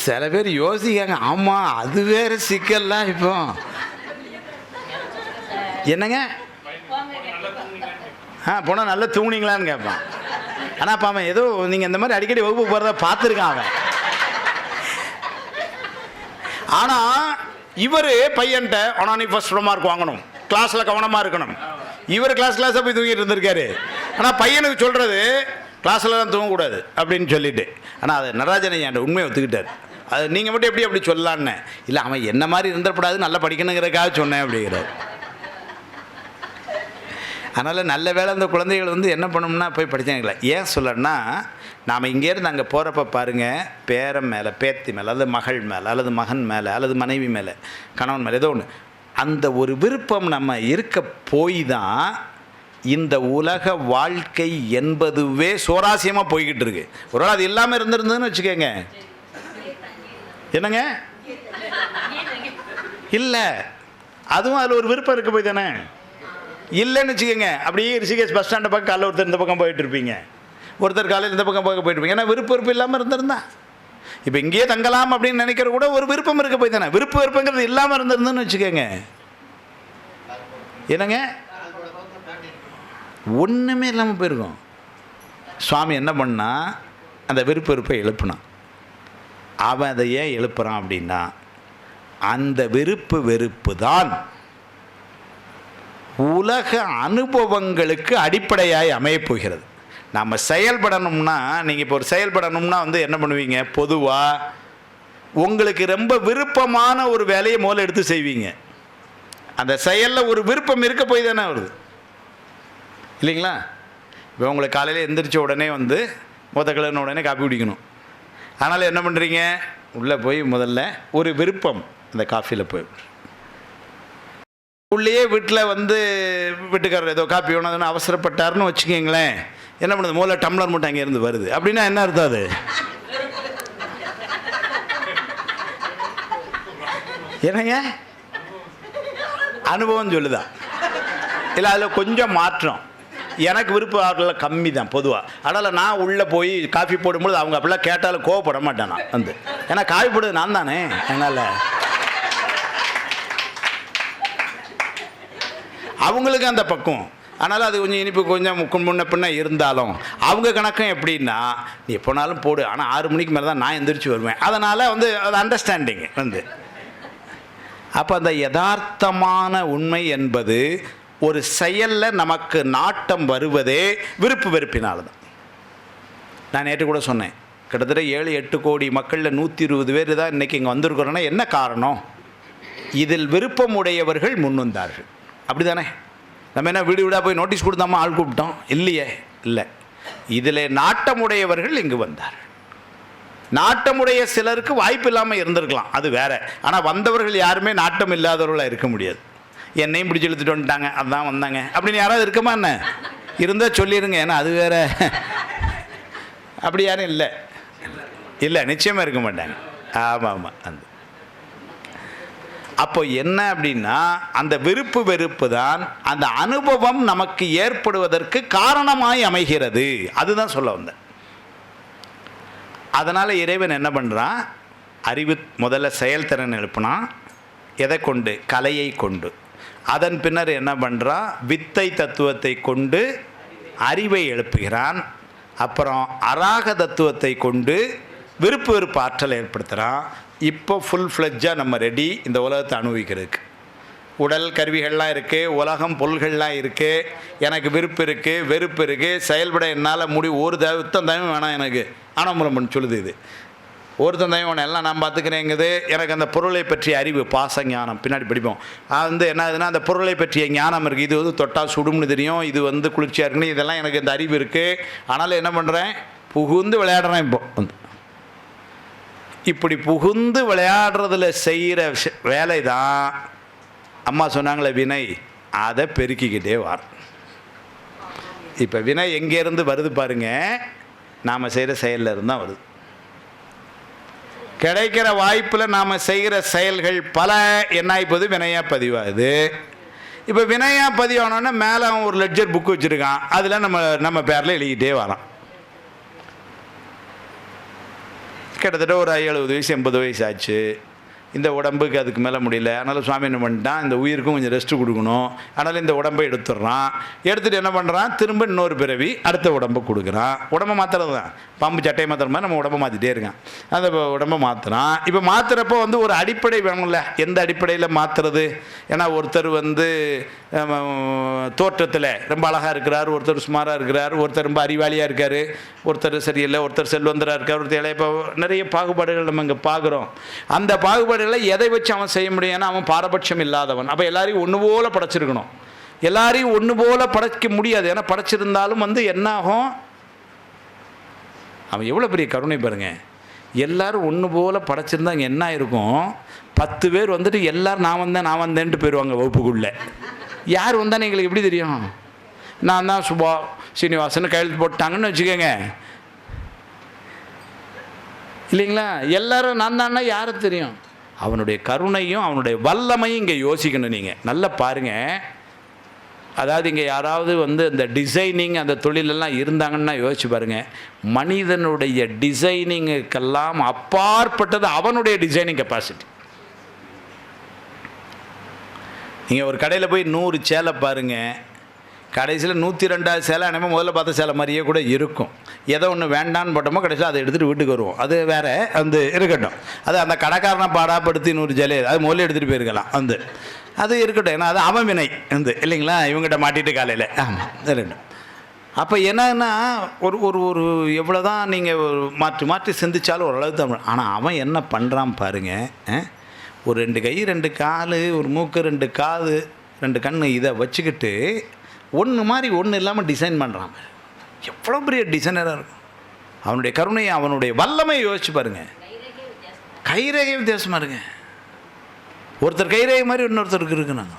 சில பேர் யோசிக்காங்க, ஆமாம் அது வேறு சிக்கல்லாம். இப்போ என்னங்க போனால் நல்லா தூங்குனீங்களான்னு கேட்பான். ஆனால் அப்போ அவன் ஏதோ நீங்கள் இந்த மாதிரி அடிக்கடி வகுப்பு போகிறத பார்த்துருக்கான் அவன். ஆனால் இவர் பையன்ட்ட ஆனால் நீ ஃபர்ஸ்ட் மார்க் வாங்கணும், கிளாஸில் கவனமாக இருக்கணும். இவர் கிளாஸாக போய் தூங்கிட்டு இருந்திருக்காரு. ஆனால் பையனுக்கு சொல்கிறது கிளாஸில் தான் தூங்கக்கூடாது அப்படின்னு சொல்லிட்டு. ஆனால் அது நடராஜனை என் உண்மையை ஒத்துக்கிட்டார். அது நீங்கள் மட்டும் எப்படி அப்படி சொல்லலான்னு இல்லை, அவன் என்ன மாதிரி இருந்துடக்கூடாது, நல்லா படிக்கணுங்கிறதுக்காக சொன்னேன் அப்படிங்கிறார். அதனால் நல்ல வேளை அந்த குழந்தைகள் வந்து என்ன பண்ணணும்னா போய் படித்தாங்களே. ஏன் சொல்லணும்னா, நாம் இங்கேருந்து அங்கே போகிறப்ப பாருங்கள், பேரன் மேலே, பேத்தி மேலே, அல்லது மகள் மேலே, அல்லது மகன் மேலே, அல்லது மனைவி மேலே, கணவன் மேலே, ஏதோ ஒன்று அந்த ஒரு விருப்பம் நம்ம இருக்க போய் தான் இந்த உலக வாழ்க்கை என்பதுவே சுவாரஸ்யமாக போய்கிட்டு இருக்கு. ஒரு நாள் அது இல்லாமல் இருந்திருந்ததுன்னு வச்சுக்கோங்க, என்னங்க இல்லை, அதுவும் அதில் ஒரு விருப்பம் இருக்க போய் தானே. இல்லைன்னு வச்சுக்கோங்க, அப்படியே ரிஷிகேஷ் பஸ் ஸ்டாண்டை பக்கம் காலையில் ஒருத்தர் இந்த பக்கம் போயிட்டு இருப்பீங்க, ஒருத்தர் காலையில் இந்த பக்கம் போயிட்டு இருப்பீங்க. ஏன்னா விருப்பம் இல்லாமல் இருந்திருந்தா இப்போ இங்கேயே தங்கலாம் அப்படின்னு நினைக்கிற கூட ஒரு விருப்பம் இருக்க போய் தானே. விருப்பங்கிறது இல்லாமல் இருந்திருந்ததுன்னு வச்சுக்கோங்க, என்னங்க ஒன்றுமே இல்லாமல் போயிருக்கோம். சுவாமி என்ன பண்ணா, அந்த விருப்பை எழுப்புனான். அவன் அதை ஏன் எழுப்புறான் அப்படின்னா, அந்த வெறுப்பு தான் உலக அனுபவங்களுக்கு அடிப்படையாய் அமையப்போகிறது. நம்ம செயல்படணும்னா, நீங்கள் இப்போ ஒரு செயல்படணும்னா வந்து என்ன பண்ணுவீங்க, பொதுவாக உங்களுக்கு ரொம்ப விருப்பமான ஒரு வேலையை முதல்ல எடுத்து செய்வீங்க. அந்த செயலில் ஒரு விருப்பம் இருக்க போய் தானே வருது இல்லைங்களா. இப்போ உங்களுக்கு காலையில் எந்திரிச்ச உடனே வந்து கிளறின உடனே காப்பி குடிக்கணும். அதனால் என்ன பண்ணுறீங்க, உள்ளே போய் முதல்ல ஒரு விருப்பம் அந்த காஃபியில் போய் உள்ளேயே வீட்டில் வந்து வீட்டுக்காரர் ஏதோ காப்பி வேணும்னு அவசரப்பட்டார்னு வச்சுக்கிங்களேன், என்ன பண்ணுது, முதல்ல டம்ளர் மட்டும் அங்கேருந்து வருது அப்படின்னா என்ன அர்த்தம், அது என்னங்க அனுபவம் சொல்லுதா இல்லை, அதில் கொஞ்சம் மாற்றம். எனக்கு விருப்ப ஆற்றல் கம்மி தான் பொதுவாக. அதனால் நான் உள்ளே போய் காஃபி போடும்போது அவங்க அப்படிலாம் கேட்டாலும் கோவப்பட மாட்டேன் நான் வந்து, ஏன்னா காஃபி போடுறது நான் தானே. என்னால் அவங்களுக்கு அந்த பக்கம், அதனால் அது கொஞ்சம் இனிப்பு கொஞ்சம் முன்ன பின்ன இருந்தாலும் அவங்க கணக்கம் எப்படின்னா, நீ எப்போனாலும் போடு, ஆனால் 6 மணிக்கு மேலே தான் நான் எந்திரிச்சு வருவேன். அதனால் வந்து அது அண்டர்ஸ்டாண்டிங் வந்து. அப்போ அந்த யதார்த்தமான உண்மை என்பது ஒரு செயலில் நமக்கு நாட்டம் வருவதே விருப்பு வெறுப்பினால் தான். நான் நேற்று கூட சொன்னேன், கிட்டத்தட்ட 7-8 கோடி மக்களில் 120 பேர் தான் இன்றைக்கி இங்கே வந்திருக்கிறோன்னா என்ன காரணம், இதில் விருப்பமுடையவர்கள் முன் வந்தார்கள். அப்படி தானே. நம்ம என்ன வீடு வீடாக போய் நோட்டீஸ் கொடுத்தாமா ஆள் கூப்பிட்டோம் இல்லையே, இல்லை. இதில் நாட்டமுடையவர்கள் இங்கு வந்தார். நாட்டமுடைய சிலருக்கு வாய்ப்பு இல்லாமல் இருந்திருக்கலாம், அது வேற. ஆனால் வந்தவர்கள் யாருமே நாட்டம் இல்லாதவர்களாக இருக்க முடியாது. என்னையும் பிடிச்சி இழுத்துட்டு வந்துட்டாங்க, அதுதான் வந்தாங்க அப்படின்னு யாராவது இருக்குமா? என்ன இருந்தால் சொல்லிடுங்க, ஏன்னா அது வேற. அப்படி யாரும் இல்லை, இல்லை, நிச்சயமாக இருக்க மாட்டாங்க. ஆமாம் ஆமாம். அந்த அப்போ என்ன அப்படின்னா, அந்த விருப்பு வெறுப்பு தான் அந்த அனுபவம் நமக்கு ஏற்படுவதற்கு காரணமாய் அமைகிறது. அதுதான் சொல்ல வந்தேன். அதனால் இறைவன் என்ன பண்ணுறான், அறிவு முதல்ல செயல்திறன் எழுப்பினான். எதை கொண்டு? கலையை கொண்டு. அதன் பின்னர் என்ன பண்ணுறான், வித்தை தத்துவத்தை கொண்டு அறிவை எழுப்புகிறான். அப்புறம் அராக தத்துவத்தை கொண்டு விருப்பு வெறுப்பு ஆற்றலை ஏற்படுத்துகிறான். இப்போ ஃபுல் ஃப்ளெட்ஜாக நம்ம ரெடி இந்த உலகத்தை அனுபவிக்கிறதுக்கு. உடல் கருவிகள்லாம் இருக்குது, உலகம் பொருள்கள்லாம் இருக்குது, எனக்கு விருப்பு இருக்குது, வெறுப்பு இருக்குது, செயல்பட என்னால் ஒரு உத்தம் தயவும் வேணாம் எனக்கு. ஆனம்பரம் சொல்லுது இது. ஒருத்தன் தயவும் வேணும், எல்லாம் நான் பார்த்துக்கிறேங்குது. எனக்கு அந்த பொருளை பற்றிய அறிவு, பாச ஞானம் பின்னாடி படிப்போம். அது என்ன ஆகுதுன்னா, அந்த பொருளை பற்றிய ஞானம் இருக்குது. இது தொட்டால் சுடும்னு தெரியும், இது குளிர்ச்சியாக இருக்குன்னு, இதெல்லாம் எனக்கு இந்த அறிவு இருக்குது. ஆனாலும் என்ன பண்ணுறேன், புகுந்து விளையாடுறேன். இப்போ இப்படி புகுந்து விளையாடுறதுல செய்கிற வேலை தான் அம்மா சொன்னாங்களே வினை, அதை பெருக்கிக்கிட்டே வர. இப்போ வினை எங்கேருந்து வருது பாருங்க, நாம் செய்கிற செயலில் இருந்தால் வருது. கிடைக்கிற வாய்ப்பில் நாம் செய்கிற செயல்கள் பல என்ன ஆகிப்போது, வினையாக பதிவாகுது. இப்போ வினையாக பதிவானோன்னா மேலே அவன் ஒரு லெட்ஜர் புக்கு வச்சுருக்கான், அதில் நம்ம பேரில் எழுதிக்கிட்டே வரான். கிட்டத்தட்ட ஒரு 70 வயசு 80 வயசு ஆச்சு. இந்த உடம்புக்கு அதுக்கு மேலே முடியல. அதனால் சுவாமி என்ன பண்ணிட்டான், இந்த உயிருக்கும் கொஞ்சம் ரெஸ்ட்டு கொடுக்கணும். அதனால் இந்த உடம்பை எடுத்துடுறான். எடுத்துகிட்டு என்ன பண்ணுறான், திரும்ப இன்னொரு பிறவி அடுத்த உடம்பை கொடுக்குறான். உடம்பை மாற்றுறது தான், பாம்பு சட்டையை மாற்றுற மாதிரி நம்ம உடம்பை மாற்றிட்டே இருக்கான். அந்த உடம்பை மாற்றுறான். இப்போ மாற்றுறப்போ ஒரு அடிப்படை வேணும்ல. எந்த அடிப்படையில் மாற்றுறது? ஏன்னா ஒருத்தர் தோற்றத்தில் ரொம்ப அழகாக இருக்கிறார், ஒருத்தர் சுமாராக இருக்கிறார், ஒருத்தர் ரொம்ப அறிவாளியாக இருக்கார், ஒருத்தர் சரியில்லை, ஒருத்தர் செல்வந்தராக இருக்கார், ஒருத்தர் இளைய. இப்போ நிறைய பாகுபாடுகள் நம்ம இங்கே பார்க்குறோம். அந்த பாகுபாடுகளை எதை வச்சு அவன் செய்ய முடியும்? ஏன்னா அவன் பாரபட்சம் இல்லாதவன். அப்போ எல்லாரையும் ஒன்று போல படைச்சிருக்கணும். எல்லாரையும் ஒன்று போல படைக்க முடியாது. ஏன்னா படைச்சிருந்தாலும் என்ன ஆகும், அவன் எவ்வளோ பெரிய கருணை பாருங்க. எல்லாரும் ஒன்று போல படைச்சிருந்தா இங்கே என்ன இருக்கும், 10 பேர் எல்லாரும் நான் வந்தேன்ட்டு போயிடுவாங்க வகுப்புக்குள்ளே. யார் வந்தானே எங்களுக்கு எப்படி தெரியும்? நான் தான் சுபா சீனிவாசன் கையெழுத்து போட்டாங்கன்னு வச்சுக்கோங்க, இல்லைங்களா? எல்லாரும் நான் தான்னா யாருக்கு தெரியும்? அவனுடைய கருணையும் அவனுடைய வல்லமையும் இங்கே யோசிக்கணும். நீங்கள் நல்லா பாருங்கள். அதாவது இங்கே யாராவது இந்த டிசைனிங் அந்த தொழிலெல்லாம் இருந்தாங்கன்னா யோசிச்சு பாருங்கள். மனிதனுடைய டிசைனிங்குக்கெல்லாம் அப்பாற்பட்டது அவனுடைய டிசைனிங் கெப்பாசிட்டி. நீங்கள் ஒரு கடையில் போய் 100 சேலை பாருங்கள், கடைசியில் 102வது சேலை அனைமே முதல்ல பார்த்த சேலை மாதிரியே கூட இருக்கும். எதை ஒன்று வேண்டான்னு போட்டோமோ கடைசியில் அதை எடுத்துகிட்டு வீட்டுக்கு வருவோம். அது வேறு இருக்கட்டும். அது அந்த கடைக்காரனை பாடாப்படுத்தி 100 சேலை அது முதல்ல எடுத்துகிட்டு போயிருக்கலாம். அது இருக்கட்டும். ஏன்னா அது அவன் வினை இல்லைங்களா, இவங்ககிட்ட மாட்டிட்டு காலையில். ஆமாம், இருக்கட்டும். அப்போ என்னன்னா ஒரு ஒரு ஒரு எவ்வளோ தான் நீங்கள் மாற்றி சிந்திச்சாலும் ஓரளவு தான். ஆனால் அவன் என்ன பண்ணுறான் பாருங்கள். ஒரு 2 கை 2 கால், ஒரு மூக்கு 2 காது 2 கண், இதை வச்சுக்கிட்டு ஒன்று மாதிரி ஒன்று இல்லாமல் டிசைன் பண்ணுறான். எவ்வளோ பெரிய டிசைனராக இருக்கும். அவனுடைய கருணையை அவனுடைய வல்லமையை யோசிச்சு பாருங்கள். கைரேகை வித்தியாசமாக இருங்க. ஒருத்தர் கைரேகை மாதிரி இன்னொருத்தருக்கு இருக்குனாங்க.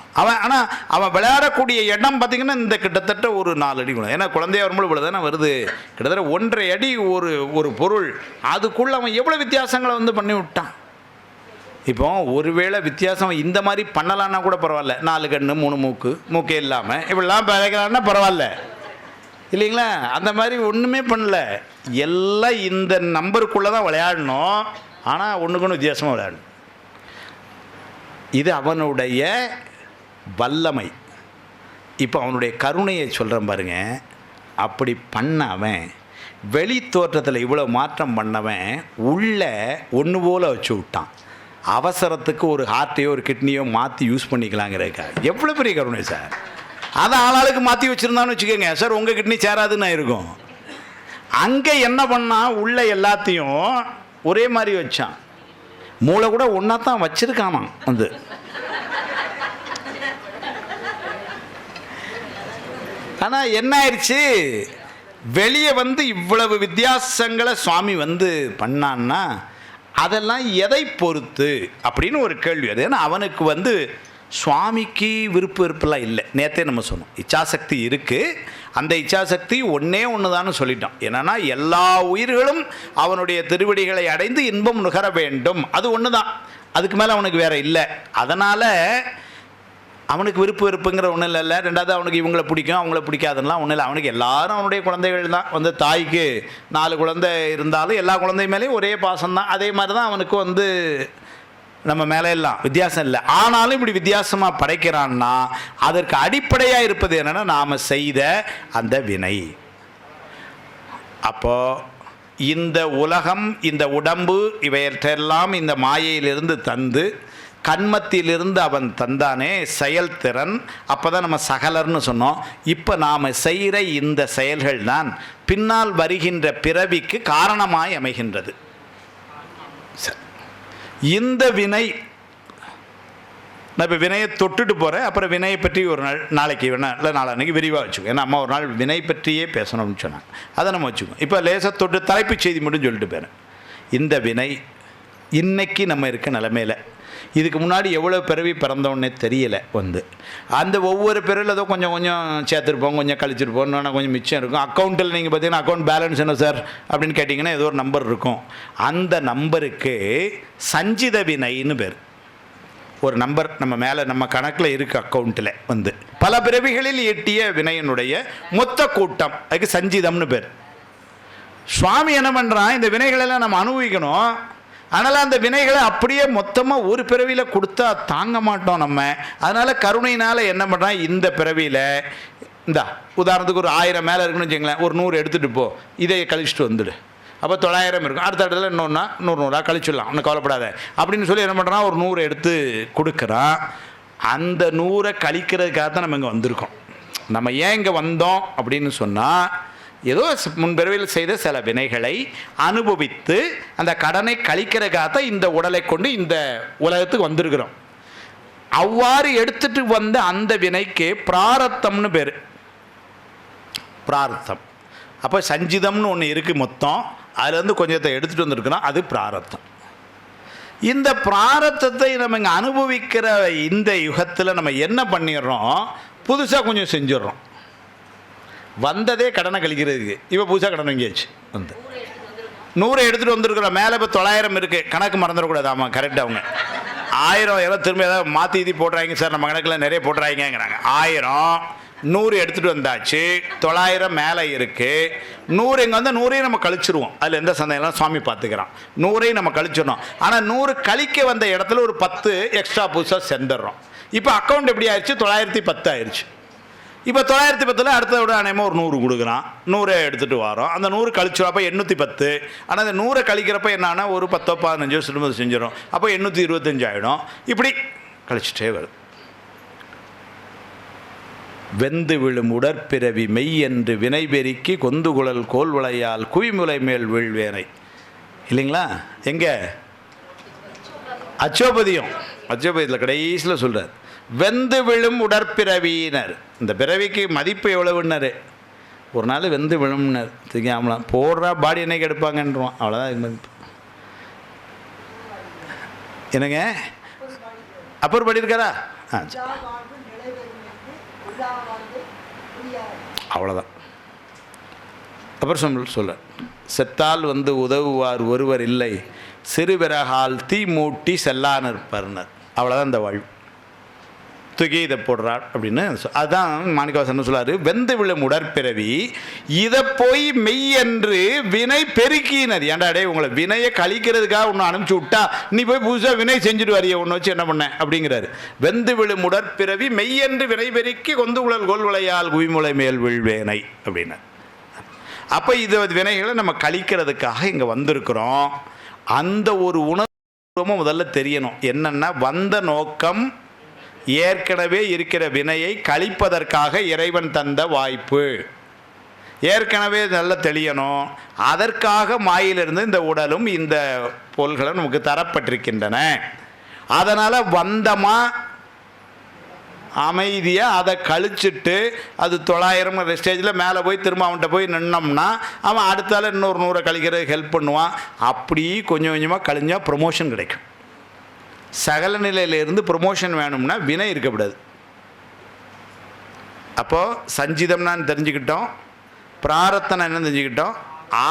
அவன் விளையாடக்கூடிய இடம் பார்த்திங்கன்னா இந்த கிட்டத்தட்ட ஒரு 4 அடி கூட. ஏன்னா குழந்தைய வரும்போது இவ்வளோ தானே வருது. கிட்டத்தட்ட 1.5 அடி ஒரு பொருள். அதுக்குள்ளே அவன் எவ்வளோ வித்தியாசங்களை பண்ணி விட்டான். இப்போ ஒருவேளை வித்தியாசம் இந்த மாதிரி பண்ணலான்னா கூட பரவாயில்ல. 4 கண்ணு 3 மூக்கே இல்லாமல் இப்படிலாம் பழகலான்னா பரவாயில்ல, இல்லைங்களா? அந்த மாதிரி ஒன்றுமே பண்ணல. எல்லாம் இந்த நம்பருக்குள்ளே தான் விளையாடணும். ஆனால் ஒன்றுக்கு ஒன்று வித்தியாசமாக விளையாடணும். இது அவனுடைய வல்லமை. இப்போ அவனுடைய கருணையை சொல்கிறேன் பாருங்க. அப்படி பண்ணவன் வெளி தோற்றத்தில் இவ்வளோ மாற்றம் பண்ணவன் உள்ள ஒன்று போல் வச்சு விட்டான். அவசரத்துக்கு ஒரு ஹார்ட்டையோ ஒரு கிட்னியோ மாற்றி யூஸ் பண்ணிக்கலாங்கிறக்கா. எவ்வளோ பெரிய கருணை சார். அதை ஆளாளுக்கு மாற்றி வச்சுருந்தான்னு வச்சுக்கோங்க சார், உங்கள் கிட்னி சேராதுன்னு இருக்கும். அங்கே என்ன பண்ணால் உள்ள எல்லாத்தையும் ஒரே மாதிரி வச்சான். மூளை கூட ஒன்றா தான் வச்சுருக்காமா. ஆனால் என்ன ஆயிடுச்சு, வெளியே வந்து இவ்வளவு வித்தியாசங்களை சுவாமி வந்து பண்ணான்னா அதெல்லாம் எதை பொறுத்து அப்படின்னு ஒரு கேள்வி அது. ஏன்னா அவனுக்கு வந்து சுவாமிக்கு விருப்பு வெறுப்பெல்லாம் இல்லை. நேற்றே நம்ம சொன்னோம் இச்சாசக்தி இருக்குது. அந்த இச்சாசக்தி ஒன்றே ஒன்று தான் சொல்லிட்டோம். என்னென்னா எல்லா உயிர்களும் அவனுடைய திருவடிகளை அடைந்து இன்பம் நுகர வேண்டும். அது ஒன்று தான், அதுக்கு மேலே அவனுக்கு வேறு இல்லை. அதனால் அவனுக்கு விருப்பு வெறுப்புங்கிற ஒன்றும் இல்லை. ரெண்டாவது அவனுக்கு இவங்களை பிடிக்கும் அவங்கள பிடிக்காதுலாம் ஒன்றும் இல்லை. அவனுக்கு எல்லாரும் அவனுடைய குழந்தைகள் தான். வந்து தாய்க்கு 4 குழந்தை இருந்தாலும் எல்லா குழந்தை மேலேயும் ஒரே பாசம்தான். அதே மாதிரி தான் அவனுக்கு வந்து நம்ம மேலே எல்லாம் வித்தியாசம் இல்லை. ஆனாலும் இப்படி வித்தியாசமாக படைக்கிறான்னா அதற்கு அடிப்படையாக இருப்பது என்னென்னா நாம் செய்த அந்த வினை. அப்போது இந்த உலகம், இந்த உடம்பு, இவையற்றெல்லாம் இந்த மாயையிலிருந்து தந்து கண்மத்திலிருந்து அவன் தந்தானே செயல்திறன். அப்போ தான் நம்ம சகலர்னு சொன்னோம். இப்போ நாம் செய்கிற இந்த செயல்கள் தான் பின்னால் வருகின்ற பிறவிக்கு காரணமாய் அமைகின்றது. இந்த வினை நான் இப்போ வினையை தொட்டுட்டு போகிறேன். அப்புறம் வினையை பற்றி ஒரு நாளைக்கு வேணா இல்லை நாளைக்கு விரிவாக வச்சுக்கோங்க. ஏன்னா அம்மா ஒரு நாள் வினை பற்றியே பேசணும்னு சொன்னாங்க. அதை நம்ம வச்சுக்கோங்க. இப்போ லேசாக தொட்டு தலைப்புச் செய்தி மட்டும் சொல்லிட்டு போகிறேன். இந்த வினை இன்னைக்கு நம்ம இருக்க நிலைமையில் இதுக்கு முன்னாடி எவ்வளோ பிறவி பிறந்தோன்னே தெரியலை. வந்து அந்த ஒவ்வொரு பிறவியில் ஏதோ கொஞ்சம் கொஞ்சம் சேர்த்துருப்போம், கொஞ்சம் கழிச்சிருப்போம், இன்னொன்று கொஞ்சம் மிச்சம் இருக்கும். அக்கௌண்ட்டில் நீங்கள் பார்த்தீங்கன்னா அக்கௌண்ட் பேலன்ஸ் என்ன சார் அப்படின்னு கேட்டிங்கன்னா ஏதோ ஒரு நம்பர் இருக்கும். அந்த நம்பருக்கு சஞ்சித வினைன்னு பேர். ஒரு நம்பர் நம்ம மேலே நம்ம கணக்கில் இருக்குது அக்கௌண்ட்டில். வந்து பல பிறவிகளில் ஈட்டிய வினையினுடைய மொத்த கூட்டம், அதுக்கு சஞ்சிதம்னு பேர். சுவாமி என்ன பண்ணுறான், இந்த வினைகளெல்லாம் நம்ம அனுபவிக்கணும். அதனால் அந்த வினைகளை அப்படியே மொத்தமாக ஒரு பிறவியில் கொடுத்தா தாங்க மாட்டோம் நம்ம. அதனால் கருணையினால் என்ன பண்ணுறான், இந்த பிறவியில் இந்த உதாரணத்துக்கு ஒரு 1000 மேலே இருக்குன்னு வச்சுங்களேன், ஒரு 100 எடுத்துகிட்டு போ, இதை கழிச்சிட்டு வந்துடு. அப்போ 900 இருக்கும். அடுத்த இடத்துல இன்னொன்னா 100 கழிச்சிடலாம், ஒன்றும் கவலைப்படாத அப்படின்னு சொல்லி என்ன பண்ணுறான், ஒரு 100 எடுத்து கொடுக்குறான். அந்த 100 கழிக்கிறதுக்காக தான் நம்ம இங்கே வந்திருக்கோம். நம்ம ஏன் இங்கே வந்தோம் அப்படின்னு சொன்னால், ஏதோ முன்பிறவியில் செய்த சில வினைகளை அனுபவித்து அந்த கடனை கழிக்கிறதுக்காக இந்த உடலை கொண்டு இந்த உலகத்துக்கு வந்திருக்கிறோம். அவ்வாறு எடுத்துட்டு வந்த அந்த வினைக்கு பிராரத்தம்னு பேர். பிராரத்தம். அப்போ சஞ்சிதம்னு ஒன்று இருக்குது மொத்தம், அதுலேருந்து கொஞ்சத்தை எடுத்துகிட்டு வந்திருக்கிறோம், அது பிராரத்தம். இந்த பிராரத்தத்தை நம்ம இங்கே அனுபவிக்கிற இந்த யுகத்தில் நம்ம என்ன பண்ணிடுறோம், புதுசாக கொஞ்சம் செஞ்சிடறோம். வந்ததே கடனை கழிக்கிறதுக்கு இப்போ புதுசாக கடன் வாங்கியாச்சு. வந்து 100 எடுத்துகிட்டு வந்துருக்குறோம். மேலே இப்போ 900 இருக்குது. கணக்கு மறந்துடக்கூடாது. ஆமாம் கரெக்டாக. அவங்க 1000 திரும்ப ஏதாவது மாற்றி இது போடுறாங்க சார், நம்ம கணக்கில் நிறைய போடுறாங்கிறாங்க. 1000 100 எடுத்துகிட்டு வந்தாச்சு, 900 மேலே இருக்குது. 100 இங்கே வந்து 100ஐயும் நம்ம கழிச்சிருவோம். அதில் எந்த சந்தேகம் சுவாமி பார்த்துக்கிறான். 100ஐயும் நம்ம கழிச்சிடணும். ஆனால் 100 கழிக்க வந்த இடத்துல ஒரு 10 எக்ஸ்ட்ரா புதுசாக செஞ்சிடறோம். இப்போ அக்கௌண்ட் எப்படி ஆயிடுச்சு, 910 ஆயிடுச்சு. இப்போ 910 அடுத்த விட அநேகமாக ஒரு 100 கொடுக்குறான். 100 எடுத்துகிட்டு வரோம். அந்த 100 கழிச்சிடும். அப்போ 810. ஆனால் அந்த 100 கழிக்கிறப்ப என்னன்னா ஒரு 10-15 வருஷம் செஞ்சிடும். அப்போ 825 ஆகிடும். இப்படி கழிச்சிட்டே வருது. வெந்து விழும் உடற்பிறவி மெய் என்று வினை பெருக்கி கொந்துகுழல் கோல்வளையால் குவிமுலை மேல் வீழ்வேனை. இல்லைங்களா? எங்கே அச்சோபதியில் கடைசியில் சொல்கிறார், வெந்து விழும் உடற்பிறவியினர். இந்த பிறவிக்கு மதிப்பு எவ்வளவுன்னாரு. ஒரு நாள் வெந்து விழும்னர் தெரியாமலாம் போடுறா பாடி என்னைக்கு எடுப்பாங்கன்றான். அவ்வளோதான் இது மதிப்பு. என்னங்க அப்பர் பாடி இருக்காரா? அவ்வளோதான். அப்புறம் சொல்ல செத்தால் வந்து உதவுவார் ஒருவர் இல்லை, சிறுவிறகால் தீ மூட்டி செல்லான் இருப்பார்னர். அவ்வளோதான் இந்த வாழ்வு. தூக்கி இதை போடுறார் அப்படின்னு. அதுதான் மாணிக்கவாசன் சொல்றாரு, வெந்து விழும் உடற்பிறவி இதை போய் மெய் என்று வினை பெருக்கினர். ஏன்டா டே, உங்களை வினையை கழிக்கிறதுக்காக ஒன்று அனுப்பிச்சு விட்டா நீ போய் புதுசாக வினை செஞ்சுட்டு வரைய ஒன்று வச்சு என்ன பண்ண அப்படிங்கிறாரு. வெந்து விழும் உடற்பிறவி மெய் என்று வினை பெருக்கி கொந்து உழல் கோல்வளையால் குவிமுலை மேல் வீழ்வேனை அப்படின்னு. அப்போ இது வினைகளை நம்ம கழிக்கிறதுக்காக இங்கே வந்திருக்கிறோம். அந்த ஒரு உணர்வு முதல்ல தெரியணும். என்னன்னா, வந்த நோக்கம் ஏற்கனவே இருக்கிற வினையை கழிப்பதற்காக இறைவன் தந்த வாய்ப்பு. ஏற்கனவே நல்லா தெளியணும். அதற்காக மாயிலிருந்து இந்த உடலும் இந்த பொருள்களும் நமக்கு தரப்பட்டிருக்கின்றன. அதனால் வந்தமா அமைதியாக அதை கழிச்சிட்டு அது 900 ஸ்டேஜில் மேலே போய் திரும்ப அவன்கிட்ட போய் நின்னோம்னா அவன் அடுத்தால இன்னொரு 100 கழிக்கிறதுக்கு ஹெல்ப் பண்ணுவான். அப்படி கொஞ்சம் கொஞ்சமாக கழிஞ்சால் ப்ரொமோஷன் கிடைக்கும். சகல நிலையிலேருந்து ப்ரொமோஷன் வேணும்னா வினை இருக்கக்கூடாது. அப்போது சஞ்சிதம்னான்னு தெரிஞ்சுக்கிட்டோம், பிராரத்தனை என்னன்னு தெரிஞ்சுக்கிட்டோம்,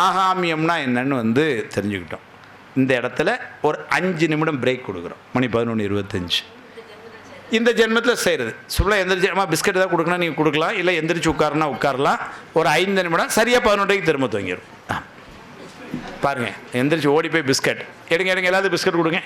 ஆகாமியம்னா என்னன்னு தெரிஞ்சுக்கிட்டோம். இந்த இடத்துல ஒரு 5 நிமிடம் பிரேக் கொடுக்குறோம். மணி 11:25. இந்த ஜென்மத்தில் செய்கிறது சொல்ல எந்திரிச்சு பிஸ்கட் தான் கொடுக்கணும், நீங்கள் கொடுக்கலாம், இல்லை எந்திரிச்சு உட்காருனா உட்காரலாம். ஒரு 5 நிமிடம் சரியாக 11 திரும்ப தூங்கிடும். பாருங்கள், எந்திரிச்சு ஓடி போய் பிஸ்கட் எடுங்க எல்லாத்துக்கும் பிஸ்கட் கொடுங்க.